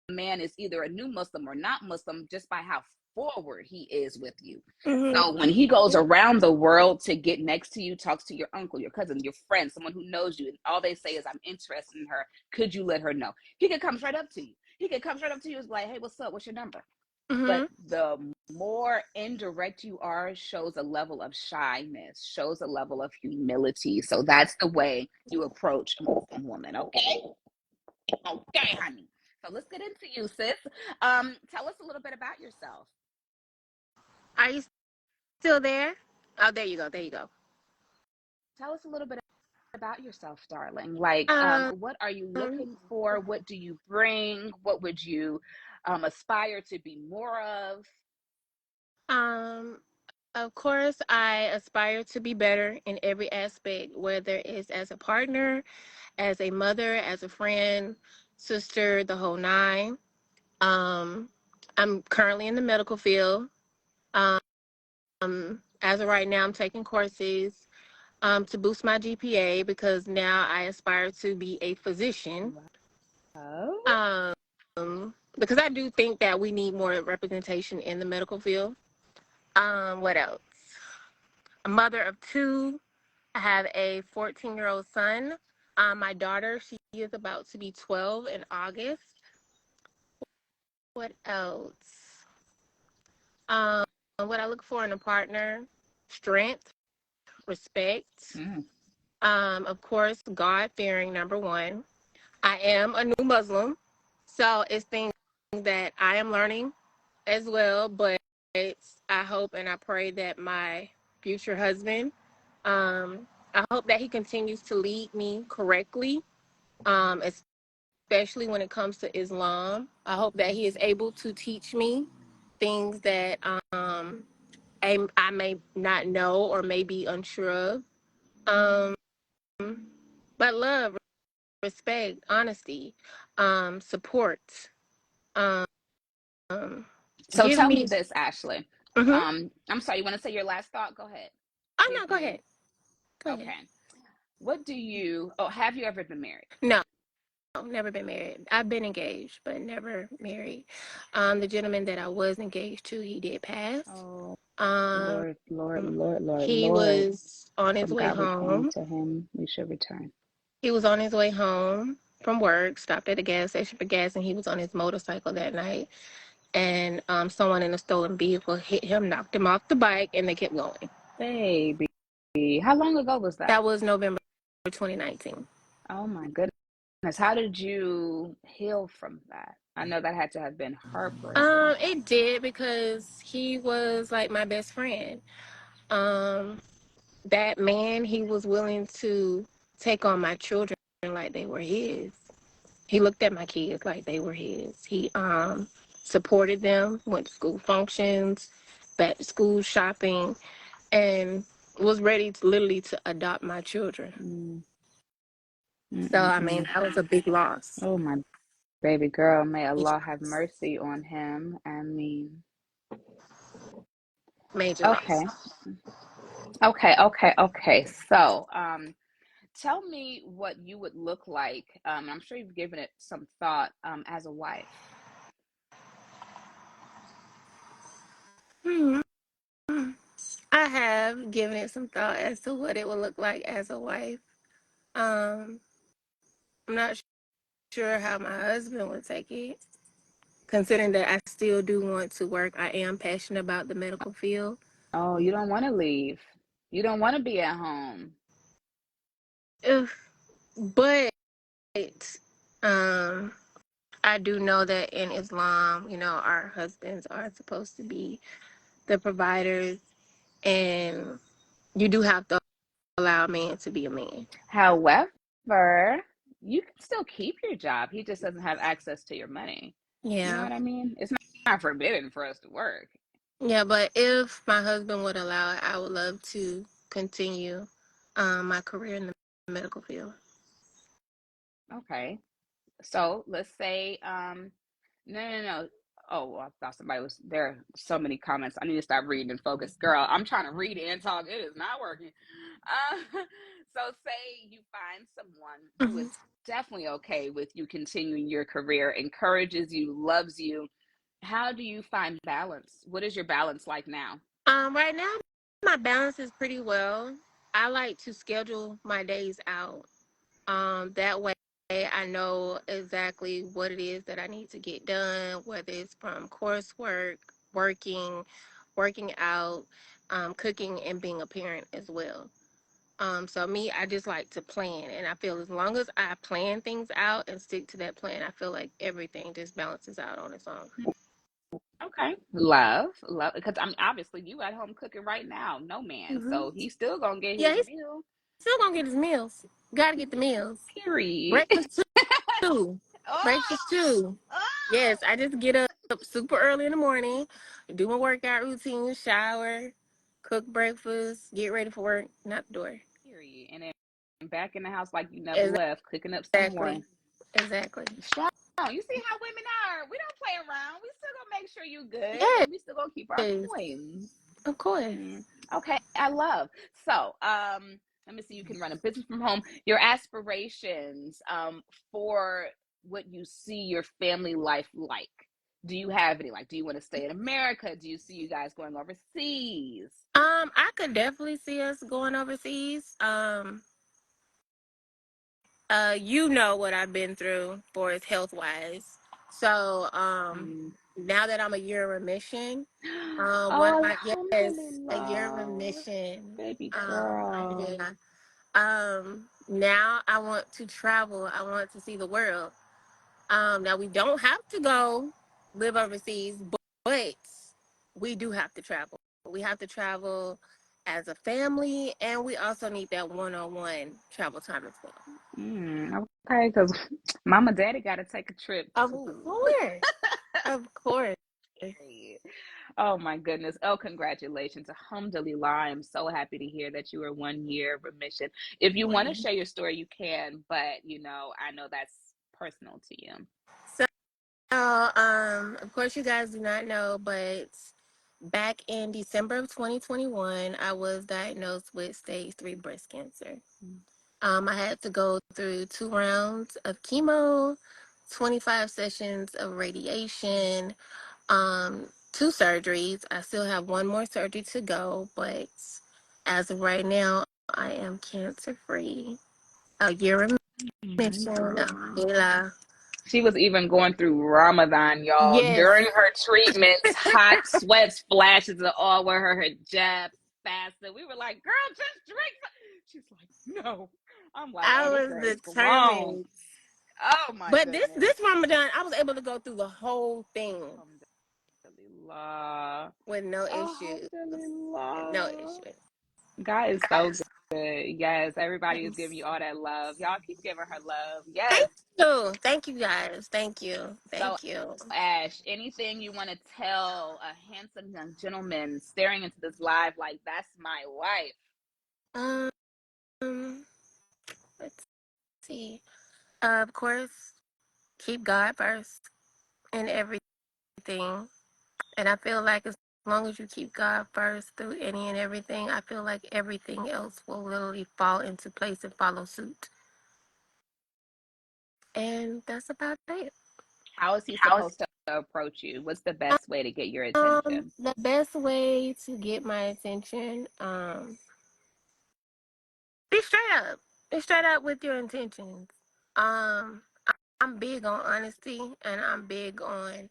man is either a new Muslim or not Muslim just by how forward he is with you. Mm-hmm. So when he goes around the world to get next to you, talks to your uncle, your cousin, your friend, someone who knows you, and all they say is, I'm interested in her. Could you let her know? He could come right up to you. He could come right up to you and be like, hey, what's up? What's your number? Mm-hmm. But the more indirect you are, shows a level of shyness, shows a level of humility. So that's the way you approach a Muslim woman, okay? Okay, honey. So let's get into you, sis. Tell us a little bit about yourself. Are you still there? Oh, there you go. There you go. Tell us a little bit about yourself, darling. Like, Um, what are you looking for? What do you bring? What would you aspire to be more of? um, of course, I aspire to be better in every aspect, whether it's as a partner, as a mother, as a friend, sister, the whole nine. Um, I'm currently in the medical field. Um, as of right now, I'm taking courses to boost my GPA because now I aspire to be a physician. Oh, Um, because I do think that we need more representation in the medical field. What else? A mother of two. I have a 14-year-old son. My daughter, she is about to be 12 in August. What else? What I look for in a partner: strength, respect, mm. Of course, God fearing, number one. I am a new Muslim, so it's things that I am learning as well. But I hope and I pray that my future husband, I hope that he continues to lead me correctly, especially when it comes to Islam. I hope that he is able to teach me things that I may not know or may be unsure of. Um, but love, respect, honesty, support. Um, So give tell me me. this, Ashley. Mm-hmm. I'm sorry, you want to say your last thought? Go ahead. Oh Give no, go me. ahead. Go ahead. Okay. What do you, oh, have you ever been married? No, never been married. I've been engaged, but never married. The gentleman that I was engaged to, he did pass. Oh, Um, Lord, Lord, Lord, Lord, he Lord. was on his From way God we come, home. to him we should return. He was on his way home from work, stopped at a gas station for gas, and he was on his motorcycle that night. And someone in a stolen vehicle hit him, knocked him off the bike, and they kept going. Baby. How long ago was that? That was November 2019. Oh my goodness. How did you heal from that? I know that had to have been heartbreaking. It did because he was like my best friend. Um, that man, he was willing to take on my children like they were his. He looked at my kids like they were his. He supported them, went to school functions, back to school shopping, and was ready to literally to adopt my children. Mm, So I mean, mm-mm-mm. that was a big loss, Oh my baby girl, may major Allah have loss, mercy on him. I mean, major loss. okay, okay. So, tell me what you would look like. I'm sure you've given it some thought, as a wife. Hmm. I have given it some thought as to what it would look like as a wife. Um, I'm not sure how my husband would take it, considering that I still do want to work. I am passionate about the medical field. Oh, you don't want to leave. You don't want to be at home. If, but um, I do know that in Islam, our husbands are supposed to be the providers, and you do have to allow a man to be a man. However, you can still keep your job. He just doesn't have access to your money. You know Yeah. what I mean? It's not forbidden for us to work. Yeah, but if my husband would allow it, I would love to continue my career in the medical field. Okay. So let's say, no. Oh, well, I thought somebody was there. Are so many comments. I need to stop reading and focus. Girl, I'm trying to read and talk. It is not working. Uh, so say you find someone who Mhm. is definitely okay with you continuing your career, encourages you, loves you. How do you find balance? What is your balance like now? Right now, my balance is pretty well. I like to schedule my days out. That way, I know exactly what it is that I need to get done, whether it's from coursework, working, working out, cooking, and being a parent as well. So me, I just like to plan, and I feel as long as I plan things out and stick to that plan, I feel like everything just balances out on its own. Okay. Love, because I'm obviously you at home cooking right now. No man, Hmm. so he's still gonna get Yeah, his he's meal. still gonna get his meals. Got to get the meals. Period. Breakfast too. Oh, Breakfast too. Yes, I just get up super early in the morning, do my workout routine, shower, cook breakfast, get ready for work, not the door. period. And then back in the house like you never left, cooking up some more. Exactly. Exactly. Strong. You see how women are. We don't play around. We still gonna make sure you good, Yes, and we still gonna keep our coins. of course. Okay, I love. So, let me see. You can run a business from home. Your aspirations, for what you see your family life like. Do you have any? Like, do you want to stay in America? Do you see you guys going overseas? I could definitely see us going overseas. You know what I've been through for as health wise. So, Mm. now that I'm a year in remission, one of Oh, my yes, a year in alhamdulillah, remission. baby Um, girl. yeah. Now I want to travel. I want to see the world. Now we don't have to go live overseas, but we do have to travel. We have to travel as a family, and we also need that one-on-one travel time as well. Okay, because mama daddy got to take a trip Of too. course, of course. Oh my goodness. Oh, congratulations. Alhamdulillah. I'm so happy to hear that you were 1 year of remission. If you want to share your story, you can, but I know that's personal to you. So, of course, you guys do not know, but back in December of 2021, I was diagnosed with stage 3 breast cancer. I had to go through 2 rounds of chemo, 25 sessions of radiation, 2 surgeries. I still have one more surgery to go, but as of right now, I am cancer free. A year of remission. Alhamdulillah. She was even going through Ramadan, y'all. Yes, During her treatments, hot sweats, flashes of all where her hijab fasted. We were like, girl, just drink. She's like, no. I'm like, I oh, this was girl is grown. determined. Oh my But this goodness. this Ramadan, I was able to go through the whole thing Alhamdulillah. with no issues. No Alhamdulillah. issues. God is so good. Yes, everybody is giving you all that love. Y'all keep giving her love. Yes. Thank you. Thank you guys. Thank you. So, Thank you. Ash, anything you want to tell a handsome young gentleman staring into this live like, that's my wife? Um, let's see. Of course, keep God first in everything. And I feel like as long as you keep God first through any and everything, I feel like everything else will literally fall into place and follow suit. And that's about it. How is he supposed to approach you? What's the best way to get your attention? The best way to get my attention, be straight up. Be straight up with your intentions. Um, I'm big on honesty and I'm big on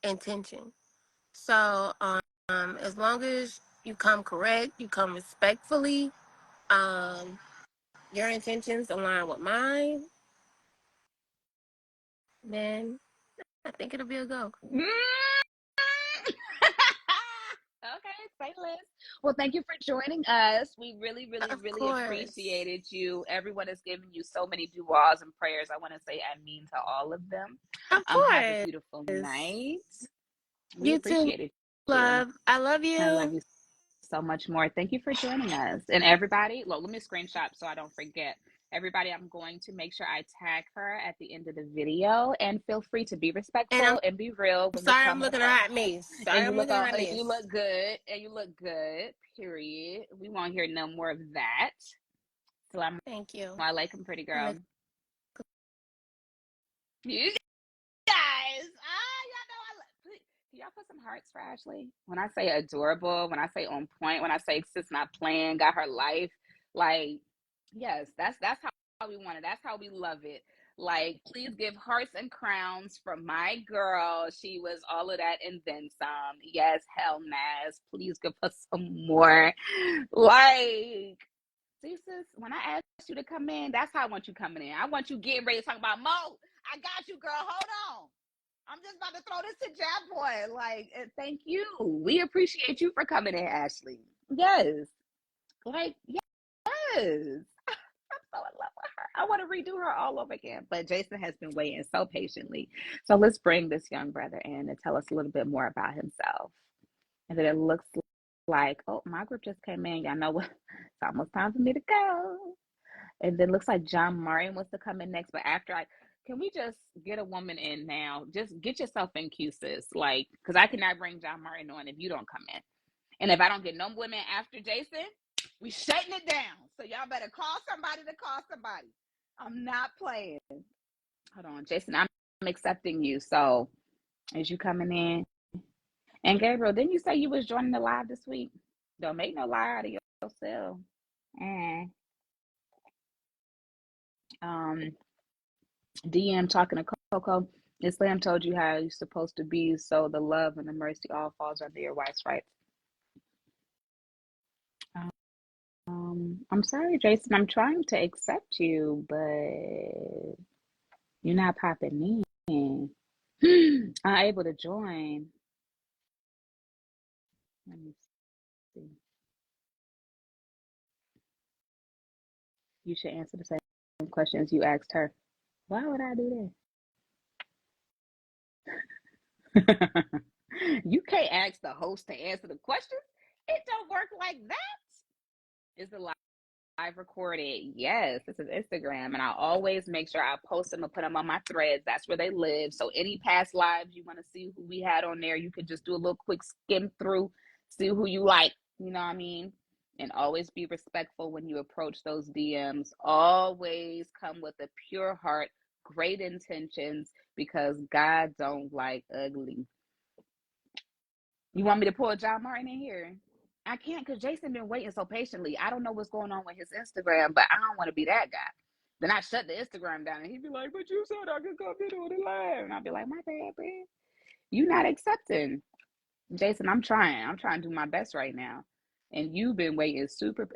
intention. So, as long as you come correct, you come respectfully, um, your intentions align with mine, then I think it'll be a go. Okay, Playlist. Well, thank you for joining us. We really, really, Of really course. appreciated you. Everyone is giving you so many duas and prayers. I want to say I mean to all of them. Of Have a course. beautiful night. We You too, appreciated you. love. I love I love you. you so much more. Thank you for joining us. And everybody, look, let me screenshot so I don't forget. Everybody, I'm going to make sure I tag her at the end of the video, and feel free to be And I'm respectful and be real when you're sorry I'm coming looking a across. hot mess. And Sorry you I'm look looking a all, hot and you mess. look good, and you look good. Period. We won't hear no more of that. So I'm Thank you. alaikum, pretty girl. Look- You guys, y'all know can y'all put some hearts for Ashley? When I say adorable, when I say on point, when I say sis not playing, got her life, like, yes, that's how we want it. That's how we love it. Like, please give hearts and crowns for my girl. She was all of that and then some. Yes, hell Naz. Please give us some more. Like, see, sis, when I asked you to come in, that's how I want you coming in. I want you getting ready to talk about Mo. I got you, girl. Hold on. I'm just about to throw this to Jab Boy. Like, thank you. We appreciate you for coming in, Ashley. Yes. Like, yes. I'm so in love with her. I want to redo her all over again. But Jason has been waiting so patiently. So let's bring this young brother in and tell us a little bit more about himself. And then it looks like, oh, my group just came in. Y'all know what? It's almost time for me to go. And then looks like John Murray wants to come in next. But after can we just get a woman in now? Just get yourself in queue, sis. Like, because I cannot bring John Murray on if you don't come in. And if I don't get no women after Jason, we shutting it down. So y'all better call somebody to call somebody. I'm not playing. Hold on, Jason, I'm accepting you. So is you coming in? And Gabriel, didn't you say you was joining the live this week? Don't make no lie out of yourself. DM talking to Coco. Islam told you how you're supposed to be, so the love and the mercy all falls under your wife's rights. I'm sorry, Jason. I'm trying to accept you, but you're not popping in. I'm able to join. Let me see. You should answer the same questions you asked her. Why would I do that? You can't ask the host to answer the questions. It don't work like that. Is the live recorded? Yes, this is Instagram, and I always make sure I post them and put them on my threads. That's where they live. So any past lives you want to see who we had on there, you could just do a little quick skim through, see who you like. You know what I mean? And always be respectful when you approach those DMs. Always come with a pure heart, great intentions, because God don't like ugly. You want me to pull John Martin in here? I can't because Jason been waiting so patiently. I don't know what's going on with his Instagram, but I don't want to be that guy. Then I shut the Instagram down and he'd be like, "But you said I could come in on the live." And I'd be like, "My bad, man. You not accepting." Jason, I'm trying. I'm trying to do my best right now. And you've been waiting super.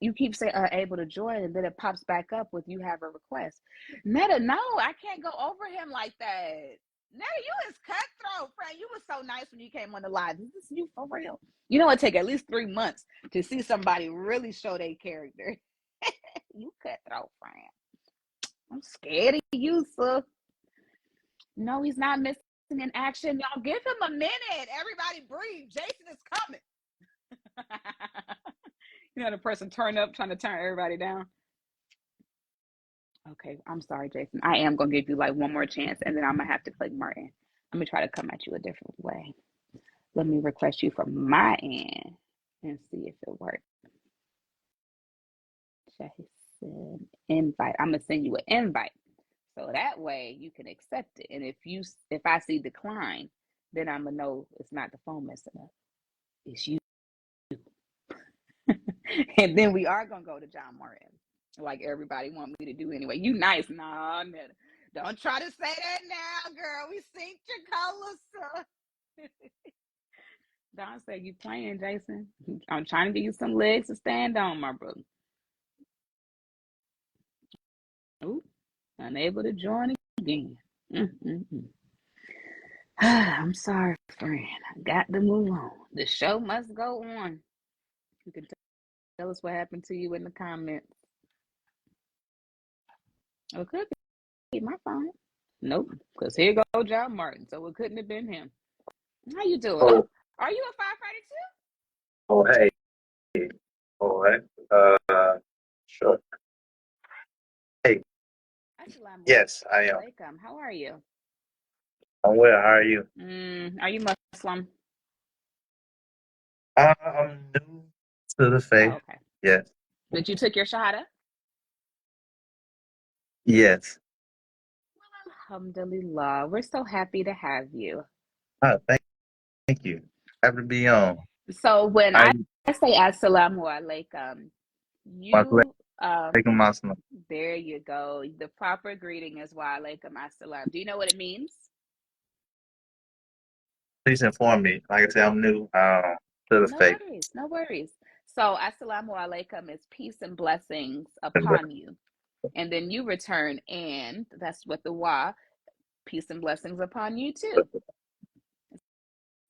You keep saying able to join, and then it pops back up with you have a request. Netta, no, I can't go over him like that. Netta, you is cutthroat, friend. You was so nice when you came on the live. Is this you for real? You know, it take at least 3 months to see somebody really show their character. You cutthroat, friend. I'm scared of you, sir. No, he's not missing in action. Y'all give him a minute. Everybody breathe. Jason is coming. You know, the person turned up trying to turn everybody down. Okay, I'm sorry, Jason. I am going to give you like one more chance, and then I'm going to have to click Martin. I'm going to try to come at you a different way. Let me request you from my end and see if it works. Jason, invite. I'm going to send you an invite. So that way you can accept it. And if I see decline, then I'm going to know it's not the phone messing up. It's you. And then we are going to go to John Martin, like everybody want me to do anyway. You nice. Nah, don't try to say that now, girl. We synced your colors. Don said you playing, Jason. I'm trying to give you some legs to stand on, my brother. Ooh, unable to join again. I'm sorry, friend. I got to move on. The show must go on. You can tell us what happened to you in the comments. It could be my phone. Nope, because here go John Martin. So it couldn't have been him. How you doing? Oh, Are you a firefighter too? oh, hey. All right. Sure. Hey, Assalamu yes, I am. alaikum. How are you? I'm well. How are you? Are you Muslim? I'm new to the Oh, faith. okay. Yes. But you took your shahada? Yes. Alhamdulillah. We're so happy to have you. Thank you. Happy to be on. So when I I say assalamu alaikum, my you taking my son. there you go. The proper greeting is wa alaikum assalam. Do you know what it means? Please inform me. Like I said, I'm new to the No faith. worries, no worries. So assalamu alaikum is peace and blessings upon you. And then you return, and that's what the wa, peace and blessings upon you too.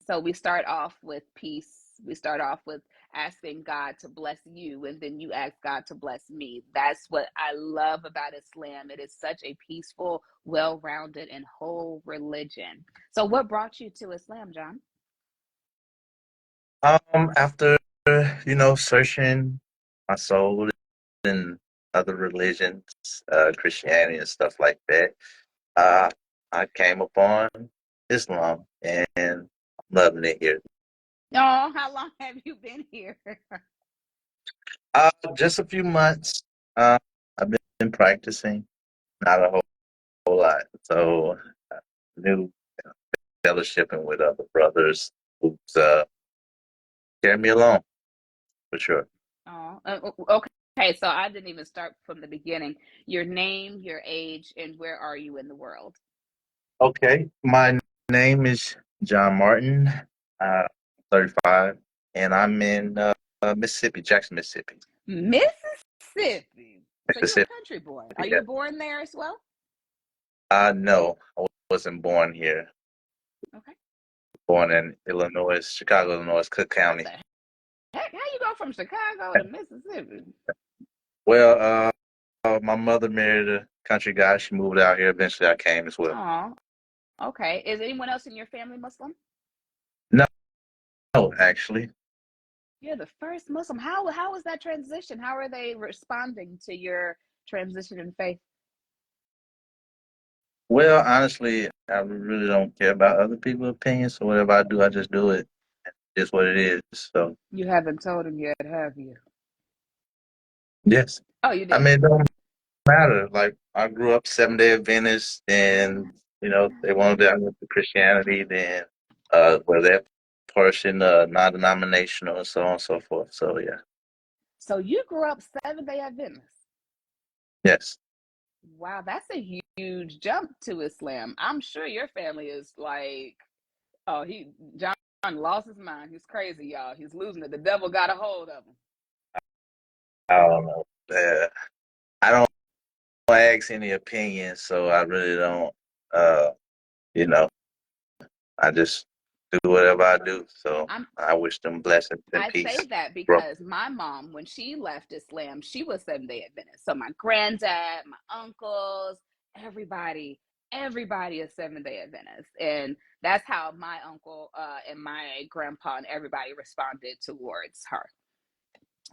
So we start off with peace. We start off with asking God to bless you, and then you ask God to bless me. That's what I love about Islam. It is such a peaceful, well-rounded, and whole religion. So what brought you to Islam, John? After searching my soul in other religions, Christianity and stuff like that, I came upon Islam and I'm loving it here. Oh, how long have you been here? Just a few months. I've been practicing, not a whole lot. So, new fellowshipping with other brothers who's carry me along for sure. Oh, okay. So I didn't even start from the beginning. Your name, your age, and where are you in the world? Okay, my name is John Martin. 35, and I'm in Mississippi, Jackson, Mississippi. Mississippi. So you're a Mississippi. country boy. Are Yeah. you born there as well? No, I wasn't born here. Okay. Born in Illinois, Chicago, Illinois, Cook What County. the heck? How you go from Chicago to Mississippi? Well, my mother married a country guy. She moved out here. Eventually, I came as well. Oh, okay. Is anyone else in your family Muslim? No, no, actually. You're the first Muslim. How was that transition? How are they responding to your transition in faith? Well, honestly, I really don't care about other people's opinions. So whatever I do, I just do it. It's what it is. So You haven't told them yet, have you? yes, Oh, you I did. mean, it don't matter. Like I grew up 7 Day Adventist, and they wanted to go to Christianity. Then, where that portion, non-denominational, and so on and so forth. So yeah, So you grew up 7 Day Adventist. yes. Wow, that's a huge jump to Islam. I'm sure your family is like, oh, John lost his mind. He's crazy, y'all. He's losing it. The devil got a hold of him. I don't know. I don't ask any opinions, so I really don't. Uh, you know, I just do whatever I do. So I'm I wish them blessings and I say peace, that bro. because my mom, when she left Islam, she was 7 Day Adventist. So my granddad, my uncles, everybody is 7 Day Adventist, and that's how my uncle and my grandpa and everybody responded towards her.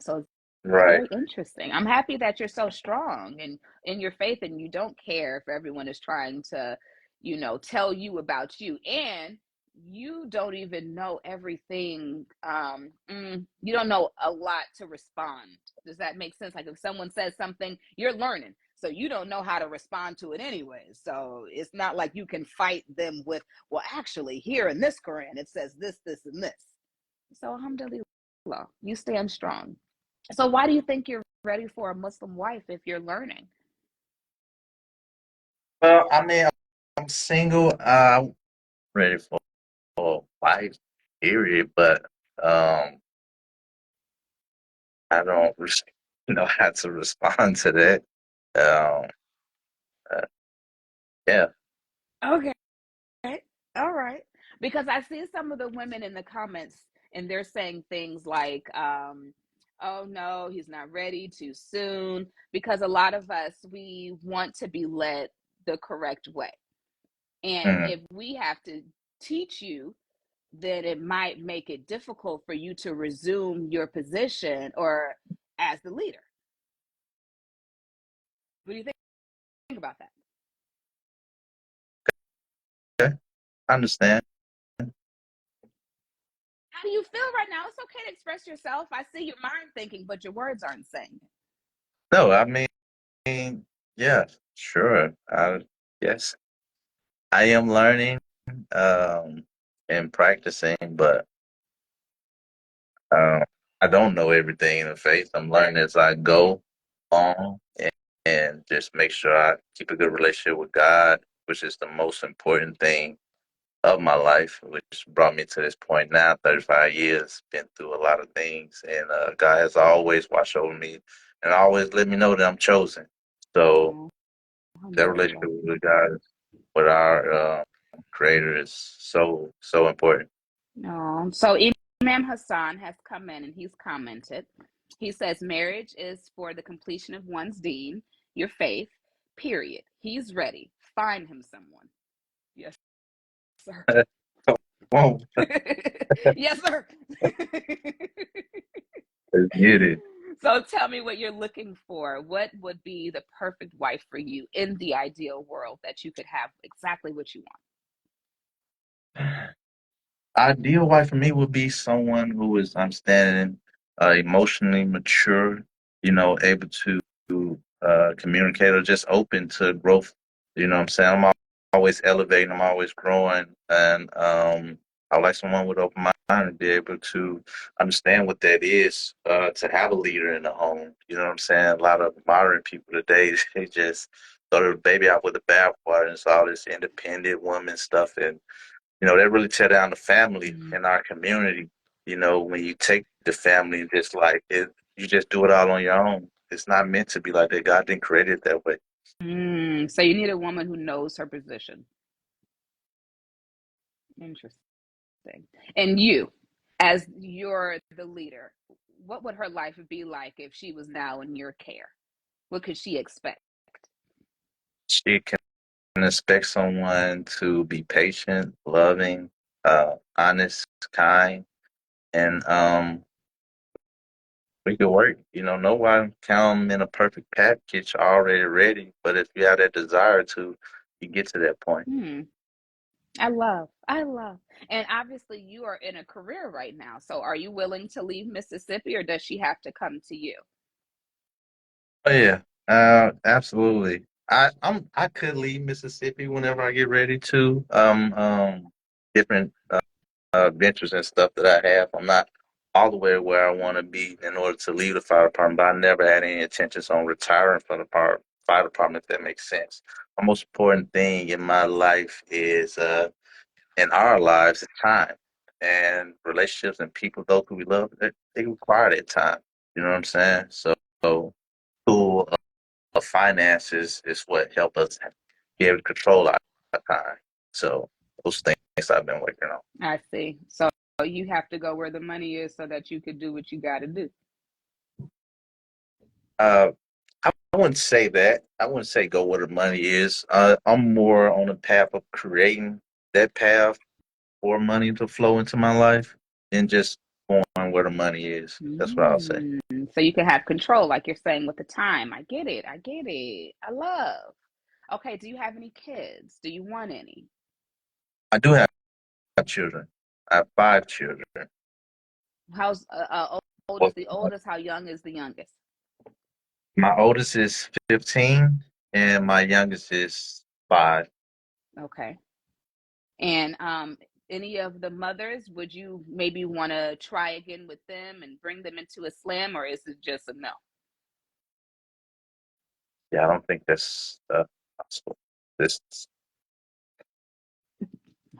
So it's Right. very interesting. I'm happy that you're so strong and in your faith, and you don't care if everyone is trying to, tell you about you, and you don't even know everything. You don't know a lot to respond. Does that make sense? Like if someone says something, you're learning, so you don't know how to respond to it anyway. So it's not like you can fight them with, well, actually, here in this Quran it says this, this, and this. So alhamdulillah, you stand strong. So why do you think you're ready for a Muslim wife if you're learning? Well, I mean, I'm single. I'm ready for a wife, period. But um, I don't know how to respond to that. Um, uh, yeah. Okay. All right. Because I see some of the women in the comments and they're saying things like, oh no, he's not ready, too soon. Because a lot of us, we want to be led the correct way. And Mm, if we have to teach you, then it might make it difficult for you to resume your position or as the leader. What do you think about that? okay, I understand. How do you feel right now? It's okay to express yourself. I see your mind thinking, but your words aren't saying it. No, I mean, yeah, sure. Yes, I am learning um, and practicing, but Um, I don't know everything in the faith. I'm learning as I go on and just make sure I keep a good relationship with God, which is the most important thing of my life, which brought me to this point now, 35 years, been through a lot of things. And God has always watched over me and always let me know that I'm chosen. So Oh, that relationship alhamdulillah. with God, with our Creator is so, so important. No. So Imam Hassan has come in and he's commented. He says marriage is for the completion of one's deen, your faith, period. He's ready. Find him someone. Yes, sir. Whoa, Yes, sir. let's get it. So tell me what you're looking for. What would be the perfect wife for you in the ideal world that you could have exactly what you Ideal wife for me would be someone who is understanding, emotionally mature, able to communicate or just open to growth. You know what I'm saying? Always elevating, I'm always growing. And I like someone with open mind and be able to understand what that is, to have a leader in the home. You know what I'm saying? A lot of modern people today, they just throw the baby out with the bathwater and it's all this independent woman stuff. And that really tear down the family want. in our community. When you take the family, just like it, you just do it all on your own. It's not meant to be like that. God didn't create it that way. So you need a woman who knows her position. Interesting. And you, as you're the leader, what would her life be like if she was now in your care? What could she expect? She can expect someone to be patient, loving, honest, kind, and we could work. No one come in a perfect package already ready, but if you have that desire to, you get to that point. I love. And obviously you are in a career right now. So are you willing to leave Mississippi or does she have to come to you? Oh yeah, absolutely. I could leave Mississippi whenever I get ready to. Different ventures and stuff that I have. I'm not all the way where I want to be in order to leave the fire department, but I never had any intentions on retiring from the fire department, if that makes sense. The most important thing in my life is, in our lives, is time. And relationships and people, those who we love, they require that time. You know what I'm saying? So, tool of finances is what help us be able to control our time. So, those things I've been working on. I see. So you have to go where the money is so that you could do what you got to do. I wouldn't say that. I wouldn't say go where the money is. I'm more on the path of creating that path for money to flow into my life than just going where the money is. That's what I'll say. So you can have control, like you're saying, with the time. I get it. I love. Okay. Do you have any kids? Do you want any? I do have children. I have 5 children. How's old is the oldest? How young is the youngest? My oldest is 15 and my youngest is 5. Okay. And any of the mothers, would you maybe want to try again with them and bring them into Islam, or is it just a no? Yeah, I don't think that's possible. This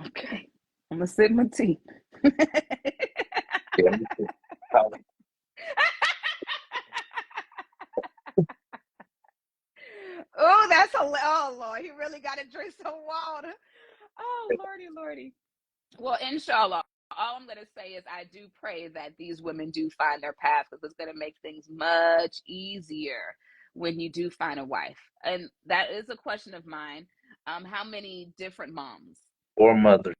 Okay. I'm gonna sip my tea. yeah, Oh, that's a oh Lord, he really got to drink some water. Oh Lordy. Well, inshallah, all I'm gonna say is I do pray that these women do find their path because it's gonna make things much easier when you do find a wife. And that is a question of mine. How many different moms? 4 mothers.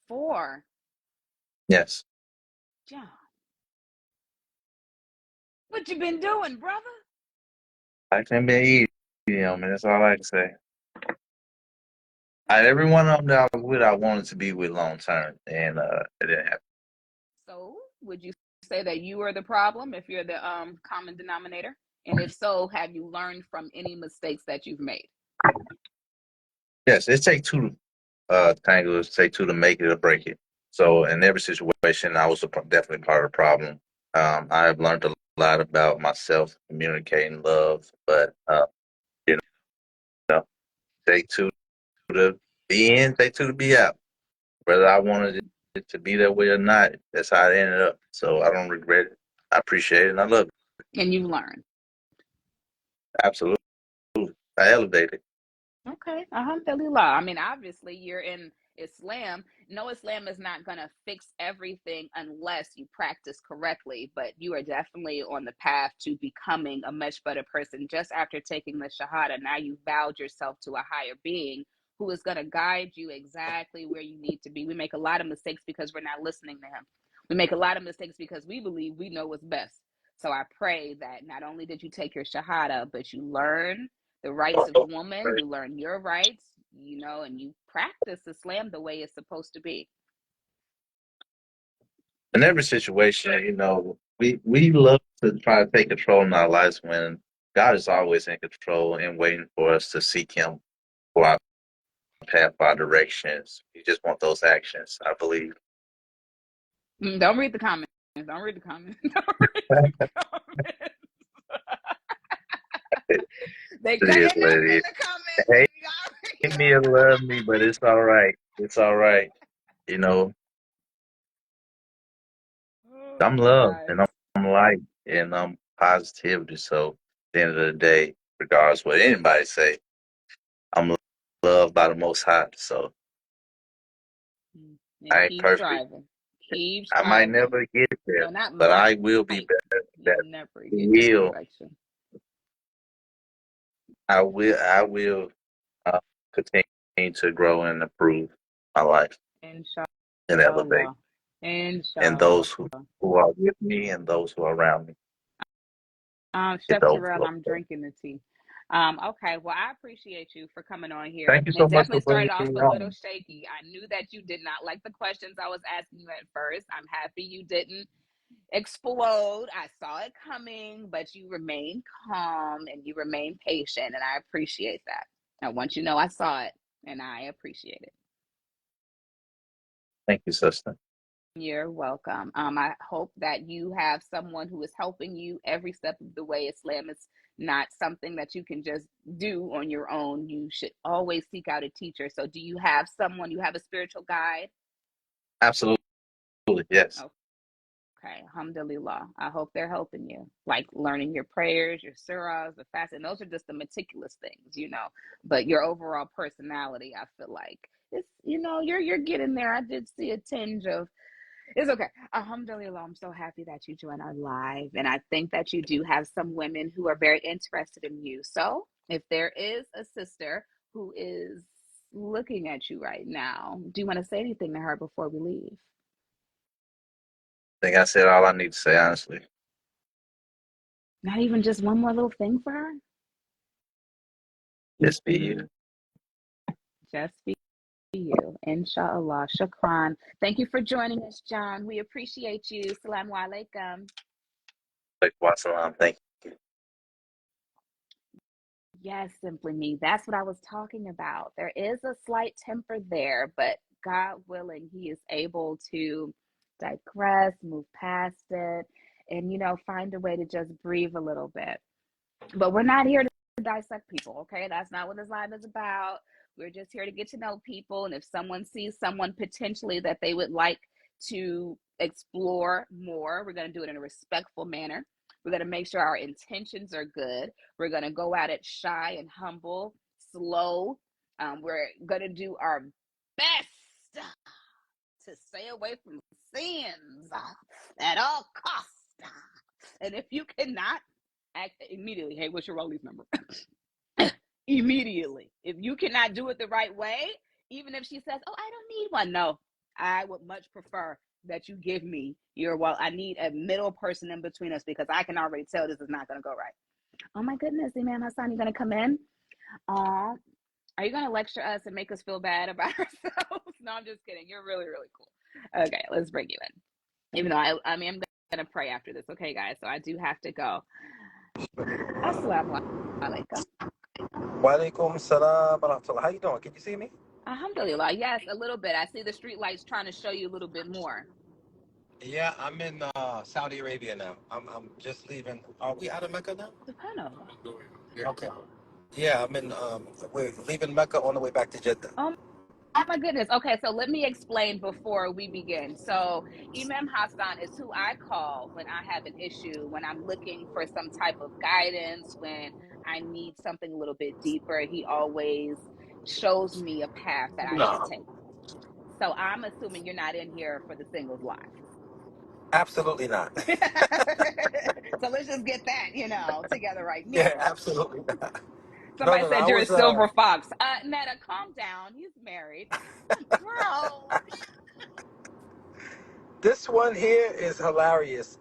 4. Yes. John, what you been doing, brother? I can be easy on me. That's all I can say. Every one of them that I was with, I wanted to be with long term, and it didn't happen. So, would you say that you are the problem if you're the common denominator? And if so, have you learned from any mistakes that you've made? Yes, it takes 2 tango. It takes 2 to make it or break it. So in every situation, I was definitely part of the problem. I have learned a lot about myself, communicating love, but you know, take 2 to be in, take 2 to be out. Whether I wanted it to be that way or not, that's how it ended up. So I don't regret it. I appreciate it and I love it. And you've learned. Absolutely. I elevated. Okay. Alhamdulillah. I mean, obviously, you're in Islam. No, Islam is not going to fix everything unless you practice correctly, but you are definitely on the path to becoming a much better person just after taking the Shahada. Now you've vowed yourself to a higher being who is going to guide you exactly where you need to be. We make a lot of mistakes because we're not listening to him. We make a lot of mistakes because we believe we know what's best. So I pray that not only did you take your Shahada, but you learn the rights of woman, you learn your rights, and you practice Islam the way it's supposed to be. In every situation, we love to try to take control in our lives when God is always in control and waiting for us to seek Him for our path, our directions. You just want those actions, I believe. Don't read the comments. Don't read the comments. Don't read the comments. They cut it up in the comments. Hate me or love me, but it's all right. It's all right. I'm loved and I'm light and positivity. So at the end of the day, regardless what anybody say, I'm loved by the Most High. So And I ain't keep perfect. striving. Keep I might striving. never get there, No, not but might. I will be better than You that. never get to Will perfection. I will continue to grow and improve my life and elevate, Inshallah. and Inshallah. those who are with me and those who are around me get Chef the Terrell, overflow. I'm drinking the tea. Okay, well, I appreciate you for coming on here. Thank you so It much definitely for bringing started off me a little on. shaky. I knew that you did not like the questions I was asking you at first. I'm happy you didn't explode. I saw it coming, but you remained calm and you remained patient, and I appreciate that. I want you to know I saw it and I appreciate it. Thank you, sister. You're welcome. I hope that you have someone who is helping you every step of the way. Islam is not something that you can just do on your own. You should always seek out a teacher. So, do you have someone, you have a spiritual guide? Absolutely, yes. Okay, alhamdulillah. I hope they're helping you, like learning your prayers, your surahs, the fast, and those are just the meticulous things. But your overall personality, I feel like you're getting there. I did see a tinge of. It's okay. Alhamdulillah, I'm so happy that you joined our live. And I think that you do have some women who are very interested in you. So if there is a sister who is looking at you right now, do you want to say anything to her before we leave? I think I said all I need to say, honestly. Not even just one more little thing for her? Just be you. Just be you. Inshallah. Shukran. Thank you for joining us, John. We appreciate you. Assalamu alaikum. Wassalam. Thank you. Yes, Simply Me. That's what I was talking about. There is a slight temper there, but God willing, He is able to digress, move past it, and, find a way to just breathe a little bit. But we're not here to dissect people, okay? That's not what this live is about. We're just here to get to know people. And if someone sees someone potentially that they would like to explore more, we're going to do it in a respectful manner. We're going to make sure our intentions are good. We're going to go at it shy and humble, slow. We're going to do our best to stay away from sins at all costs. And if you cannot, act immediately. Hey, what's your Rollies number? Immediately. If you cannot do it the right way, even if she says, "Oh, I don't need one," no, I would much prefer that you give me I need a middle person in between us because I can already tell this is not going to go right. Oh my goodness, Imam Hassan, you going to come in? Are you going to lecture us and make us feel bad about ourselves? No, I'm just kidding. You're really, really cool. Okay, let's bring you in. Even though I'm going to pray after this. Okay, guys, so I do have to go. Assalamu alaikum. Walaikum salam wa rahmatullah. How you doing? Can you see me? Alhamdulillah. Yes, a little bit. I see the street lights trying to show you a little bit more. Yeah, I'm in Saudi Arabia now. I'm just leaving. Are we out of Mecca now? SubhanAllah. Okay. Yeah, we're leaving Mecca on the way back to Jeddah. Oh my goodness. Okay, so let me explain before we begin. So Imam Hassan is who I call when I have an issue, when I'm looking for some type of guidance, when I need something a little bit deeper. He always shows me a path that I should No, take. So I'm assuming you're not in here for the singles live. absolutely not. So let's just get that, together right Yeah, now. absolutely not. No, Somebody no, no. said I you're a was silver fox. Netta, calm down. He's married. Bro. This one here is hilarious.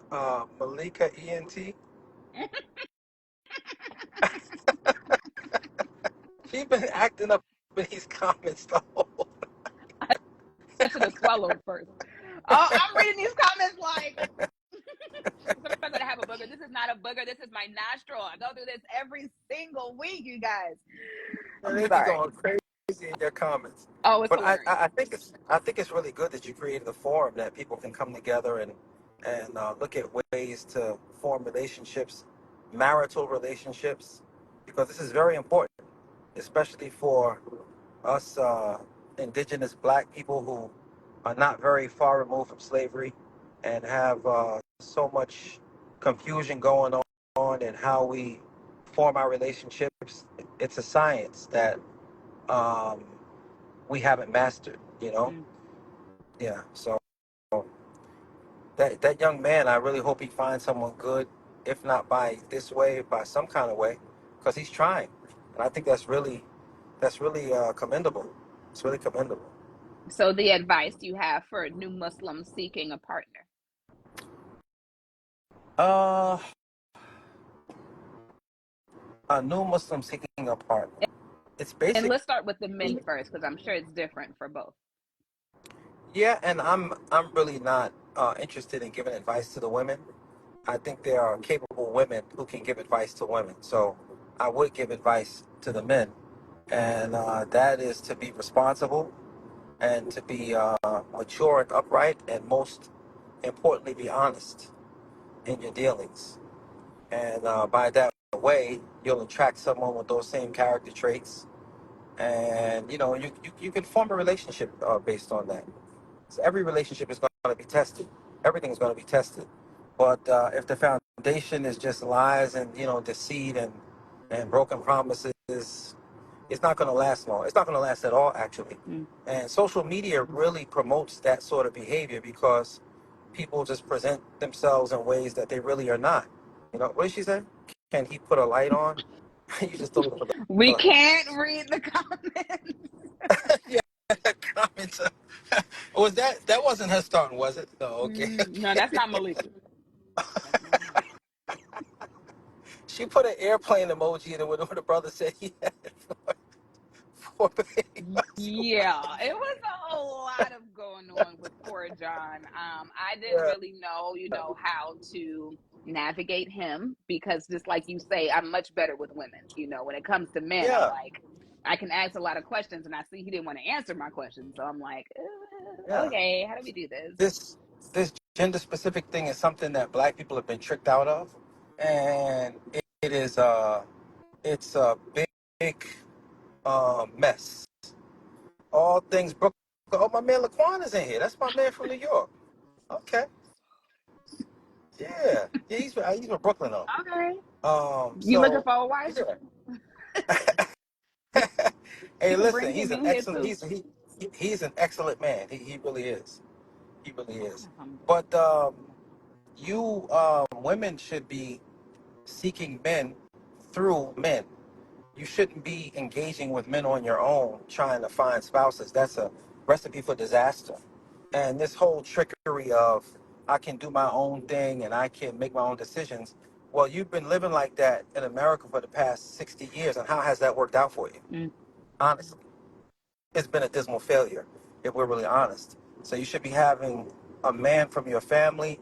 Malika ENT. She's been acting up in these comments though. I should have swallowed first. Oh, I'm reading these comments like, somebody's going to have a booger. This is not a booger. This is my nostril. I go through this every single week, you guys. I'm They be sorry. going crazy in their comments. Oh, it's But hilarious. I think it's really good that you created a forum that people can come together and look at ways to form relationships, marital relationships, because this is very important, especially for us indigenous black people who are not very far removed from slavery and have so much confusion going on and how we form our relationships. It's a science that um, we haven't mastered, you know? Mm. Yeah. So that young man, I really hope he finds someone good, if not by this way, by some kind of way, because he's trying. And I think that's really commendable. It's really commendable. So the advice you have for new Muslims seeking a partner. Uh, a new Muslim seeking a partner. It's And basically, let's start with the men first, because I'm sure it's different for both. yeah, and I'm really not interested in giving advice to the women. I think there are capable women who can give advice to women. So I would give advice to the men, and that is to be responsible and to be mature and upright, and most importantly, be honest in your dealings. And by that way, you'll attract someone with those same character traits, and you can form a relationship based on that. So every relationship is going to be tested. Everything is going to be tested. But if the foundation is just lies and deceit and broken promises, it's not going to last long. It's not going to last at all, actually. Mm. And social media really promotes that sort of behavior because people just present themselves in ways that they really are not. What did she say? Can he put a light on? You just told her. We can't read the comments. Yeah, comments. Was that wasn't her starting, was it? No, okay. No, that's not Malika. That's not her. She put an airplane emoji in it when the brother said he had four babies. Yeah, it was a lot of going on with poor John. I didn't Yeah, really know, how to navigate him because just like you say, I'm much better with women. When it comes to men, I'm yeah, like, I can ask a lot of questions and I see he didn't want to answer my questions. So I'm like, yeah. okay, how do we do this? This gender specific thing is something that black people have been tricked out of, and it is it's a big mess. All things Brooklyn. Oh, my man Laquan is in here. That's my man from New York. Okay, yeah. He's from Brooklyn though. Okay. You looking So for a wife? yeah. You Hey, can listen, bring he's him an in here excellent too. he's an excellent man. He really is. He really is. Alhamdulillah. But you women should be seeking men through men. You shouldn't be engaging with men on your own trying to find spouses. That's a recipe for disaster. And this whole trickery of I can do my own thing and I can make my own decisions. Well, you've been living like that in America for the past 60 years, and how has that worked out for you? Mm. Honestly, it's been a dismal failure, if we're really honest. So you should be having a man from your family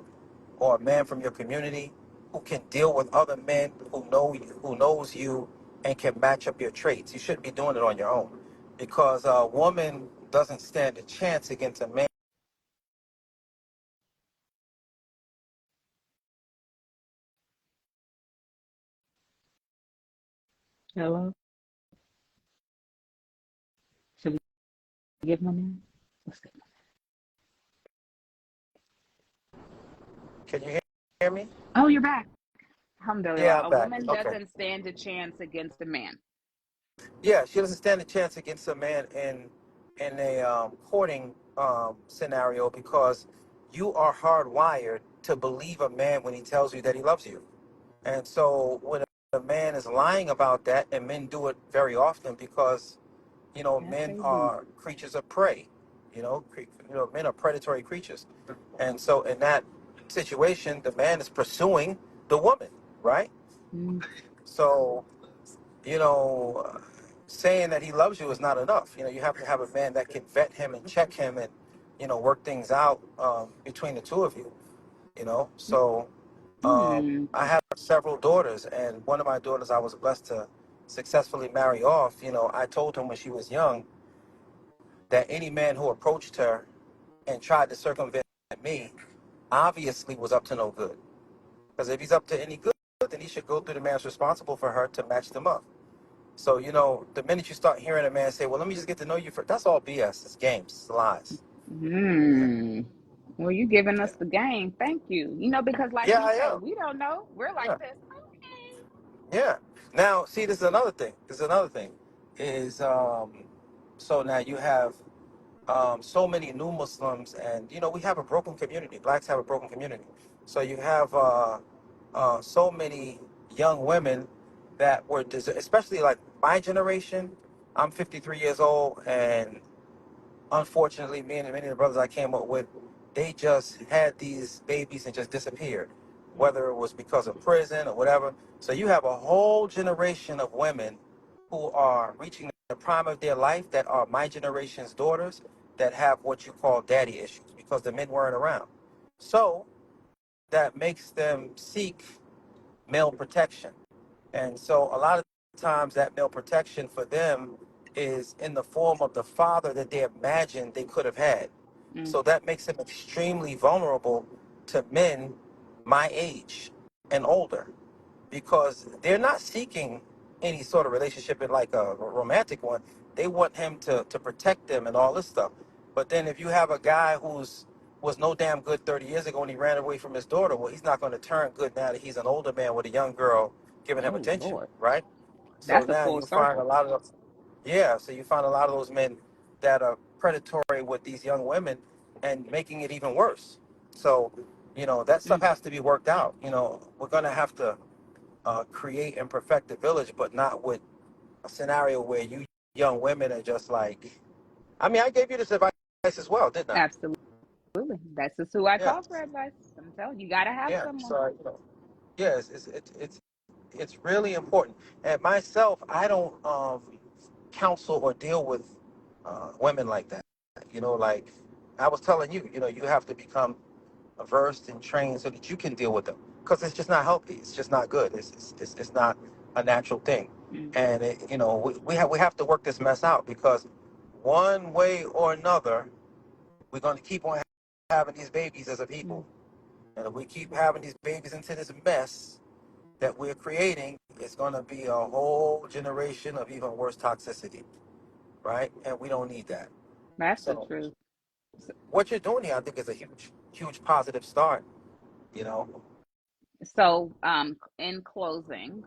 or a man from your community who can deal with other men who know you, who knows you, and can match up your traits. You shouldn't be doing it on your own, because a woman doesn't stand a chance against a man. Hello. Should we give him a name? Let's see. Can you hear me? Oh, you're back. Yeah, Alhamdulillah. I'm A back. woman Okay. doesn't stand a chance against a man. Yeah, she doesn't stand a chance against a man in a courting scenario, because you are hardwired to believe a man when he tells you that he loves you. And so when a man is lying about that, and men do it very often because Yes, men they do. are creatures of prey. Men are predatory creatures, and so in that situation, the man is pursuing the woman, right? Mm. So you know, uh, saying that he loves you is not enough. You have to have a man that can vet him and check him and work things out between the two of you. So Hmm. I have several daughters, and one of my daughters I was blessed to successfully marry off. I told him when she was young that any man who approached her and tried to circumvent me obviously was up to no good. Because if he's up to any good, then he should go through the man's responsible for her to match them up. So, the minute you start hearing a man say, well, let me just get to know you first, that's all BS. It's games. It's lies. Hmm. Well, you giving us the game. Thank you. Because like Yeah, we I say, am. we don't know. We're like Yeah, this. yeah. Now, see, this is another thing. This is another thing. Is so now you have so many new Muslims, and we have a broken community. Blacks have a broken community. So you have so many young women that were, especially like my generation. I'm 53 years old, and unfortunately, me and many of the brothers I came up with, they just had these babies and just disappeared, whether it was because of prison or whatever. So you have a whole generation of women who are reaching the prime of their life that are my generation's daughters that have what you call daddy issues because the men weren't around. So that makes them seek male protection. And so a lot of times that male protection for them is in the form of the father that they imagined they could have had. Mm, So that makes them extremely vulnerable to men my age and older because they're not seeking any sort of relationship in like a romantic one. They want him to protect them and all this stuff. But then if you have a guy who's was no damn good 30 years ago and he ran away from his daughter, well, he's not going to turn good now that he's an older man with a young girl giving him oh attention, Lord, right? So that's a now full you find a circle. lot of, yeah, so you find a lot of those men that are predatory with these young women and making it even worse. So, that stuff Mm, has to be worked out. We're going to have to create and perfect the village, but not with a scenario where you young women are just like, I mean, I gave you this advice as well, didn't I? absolutely. That's just who I Yeah, call for advice. I'm telling you, you gotta have yeah. someone. So, yeah, it's really important. And myself, I don't counsel or deal with women like that. Like I was telling you, you have to become versed and trained so that you can deal with them because it's just not healthy. It's just not good. It's not a natural thing. Mm, And we have to work this mess out because one way or another, we're going to keep on having these babies as a mm. people. And if we keep having these babies into this mess that we're creating, it's going to be a whole generation of even worse toxicity, right? And we don't need that. That's the So truth. what you're doing here, I think, is a huge, huge positive start. You know, So, in closing,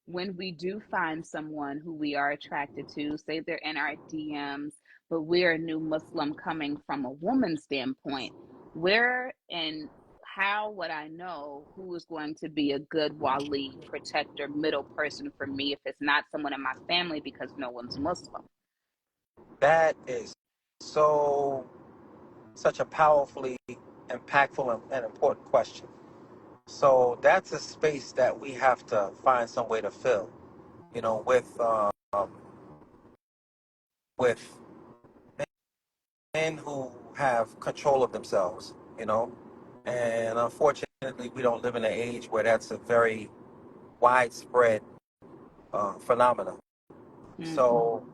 when we do find someone who we are attracted to, say they're in our DMs, but we're a new Muslim coming from a woman's standpoint, where and how would I know who is going to be a good wali, protector, middle person for me if it's not someone in my family because no one's Muslim? that is so such a powerfully impactful and important question. So that's a space that we have to find some way to fill. With men who have control of themselves. And unfortunately, we don't live in an age where that's a very widespread phenomenon. Mm-hmm. So,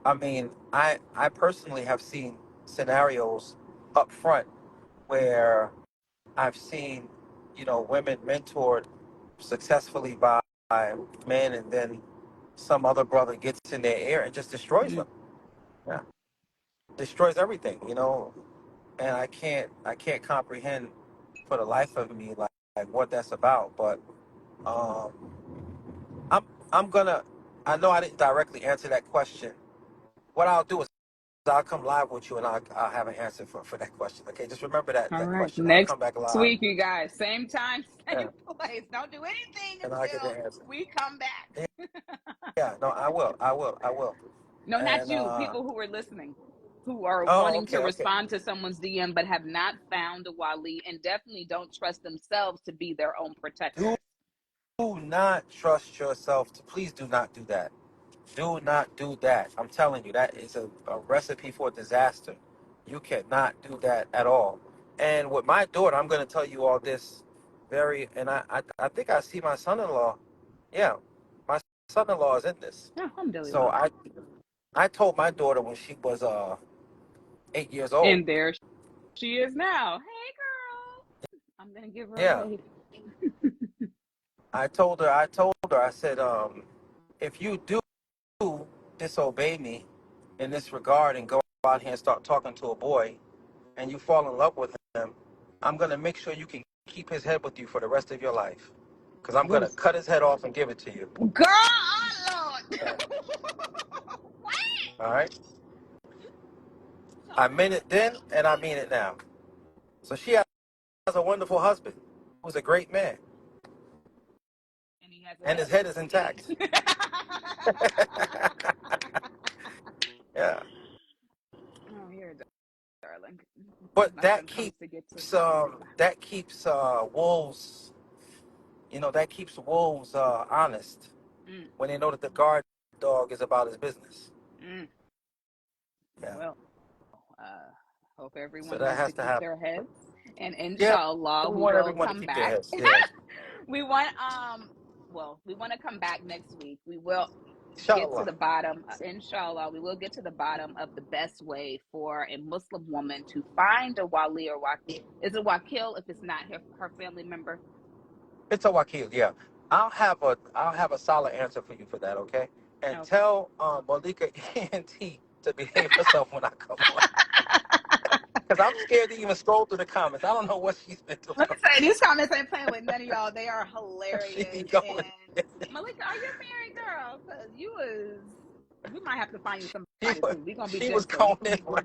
I mean, I personally have seen scenarios up front where I've seen, women mentored successfully by men, and then some other brother gets in their ear and just destroys them. Yeah, destroys everything. And I can't comprehend for the life of me like what that's about. But um, I'm I'm gonna. I know I didn't directly answer that question. What I'll do is I'll come live with you and I'll have an answer for that question. Okay, just remember that All that right. question. I'll Next come back live. week, you guys. Same time, Yeah, same place. Don't do anything and I'll give you until an answer. we come Yeah, back. yeah, no, I will. No, not And you. People who are listening, who are oh, wanting to okay, okay. respond to someone's DM but have not found a wali and definitely don't trust themselves to be their own Do protectors. not trust yourself. Please do not do that. Do not do that. I'm telling you, that is a recipe for disaster. You cannot do that at all. And with my daughter, I'm going to tell you all this and I think I see my son-in-law. Yeah, my son-in-law is in this. So Alhamdulillah. I told my daughter when she was 8 years old. And there she is now. Hey, girl. I'm going to give her a Yeah, wave. I said, if you do disobey me in this regard and go out here and start talking to a boy and you fall in love with I'm going to make sure you can keep his head with you for the rest of your life. Because I'm What going to is cut his head off and give it to you. Girl, oh Yeah. Lord. What? All right? So I meant it then, and I mean it now. So she has a wonderful husband who's a great man, and he has a and his head. head is intact. Yeah. Oh, here, darling. But My son comes to get to. that keeps wolves, that keeps wolves honest Mm, when they know that the guard dog is about his business. mm. Yeah. Well, uh, hope So everyone that wants to has to keep happen. their heads. And Yeah. inshallah, We we want will everyone to come keep their back. heads. Yeah. We want we want to come back next week. We will get to Inshallah. the bottom, inshallah, we will get to the bottom of the best way for a Muslim woman to find a wali or is it wakil if it's not her family member? It's a wakil. Yeah. I'll have a solid answer for you for that. Okay. And Okay. tell Malika ENT to behave herself when I come on. Because I'm scared to even scroll through the comments. I don't know what she's been doing. Let me say, these comments ain't playing with none of y'all. They are She be hilarious. going. And Malika, are you married, girl? Because we might have to find you She somebody was, too. We're gonna be she was gentle. going in.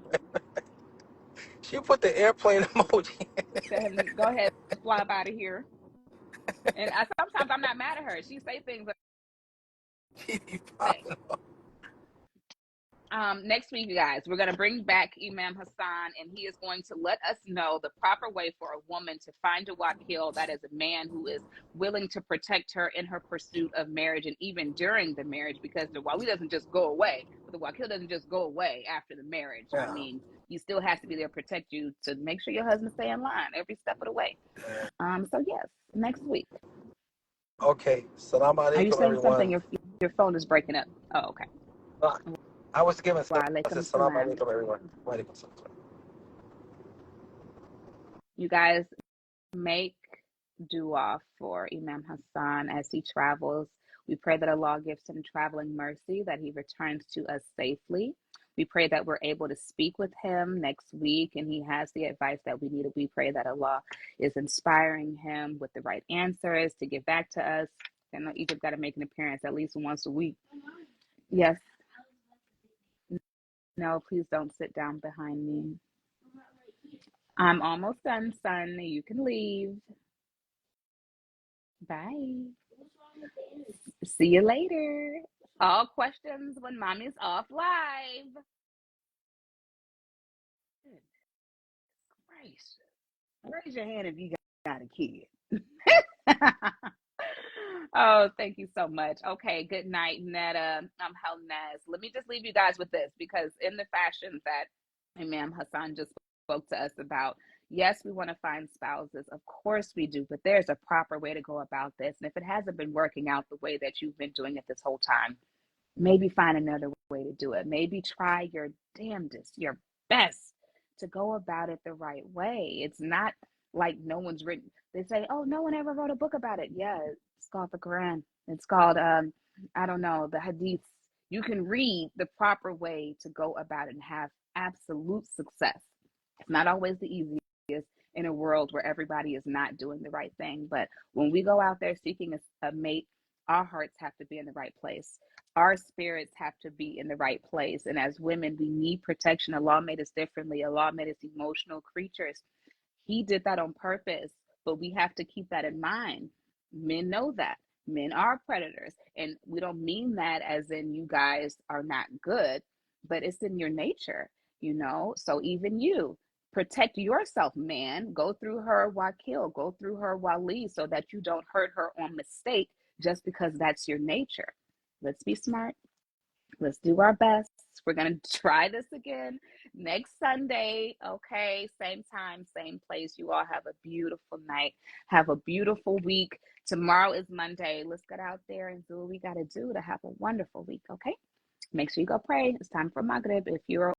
She put the airplane emoji. Go ahead, fly up out of here. And sometimes I'm not mad at her. She say things like, She be say. popping. Next week, you guys, we're going to bring back Imam Hassan, and he is going to let us know the proper way for a woman to find a wakil, that is a man who is willing to protect her in her pursuit of marriage and even during the marriage, because the wali doesn't just go away, but the wakil doesn't just go away after the marriage. I Yeah. mean, he still has to be there to protect you, to make sure your husband stay in line every step of the way. So yes, next week. Okay. Salam Are you alaikum, saying something? everyone. Your phone is breaking up. Oh, okay. I was giving Wa salam alaikum salam. everyone. Wa alaikum salam. You guys, make dua for Imam Hassan as he travels. We pray that Allah gives him traveling mercy, that he returns to us safely. We pray that we're able to speak with him next week and he has the advice that we need. We pray that Allah is inspiring him with the right answers to give back to us. I know Egypt got to make an appearance at least once a week. Yes. No, please don't sit down behind me. I'm almost done, son. You can leave. Bye. See you later. All questions when mommy's off live. Good gracious. Raise your hand if you got a kid. Oh, thank you so much. Okay, good night, Netta. Helnaz. Let me just leave you guys with this, because in the fashion that Imam Hassan just spoke to us about, yes, we want to find spouses. Of course we do, but there's a proper way to go about this. And if it hasn't been working out the way that you've been doing it this whole time, maybe find another way to do it. Maybe try your damnedest, your best to go about it the right way. It's not like no one's written. They say, oh, no one ever wrote a book about it. Yeah, it's called the Quran. It's called, I don't know, the Hadiths. You can read the proper way to go about it and have absolute success. It's not always the easiest in a world where everybody is not doing the right thing. But when we go out there seeking a mate, our hearts have to be in the right place. Our spirits have to be in the right place. And as women, we need protection. Allah made us differently. Allah made us emotional creatures. He did that on purpose, but we have to keep that in mind. Men know that. Men are predators. And we don't mean that as in you guys are not good, but it's in your nature, you know? So even you, protect yourself, man. Go through her wakil, go through her wali so that you don't hurt her on mistake just because that's your nature. Let's be smart. Let's do our best. We're going to try this again next Sunday. Okay. Same time, same place. You all have a beautiful night. Have a beautiful week. Tomorrow is Monday. Let's get out there and do what we got to do to have a wonderful week. Okay. Make sure you go pray. It's time for Maghrib. If you're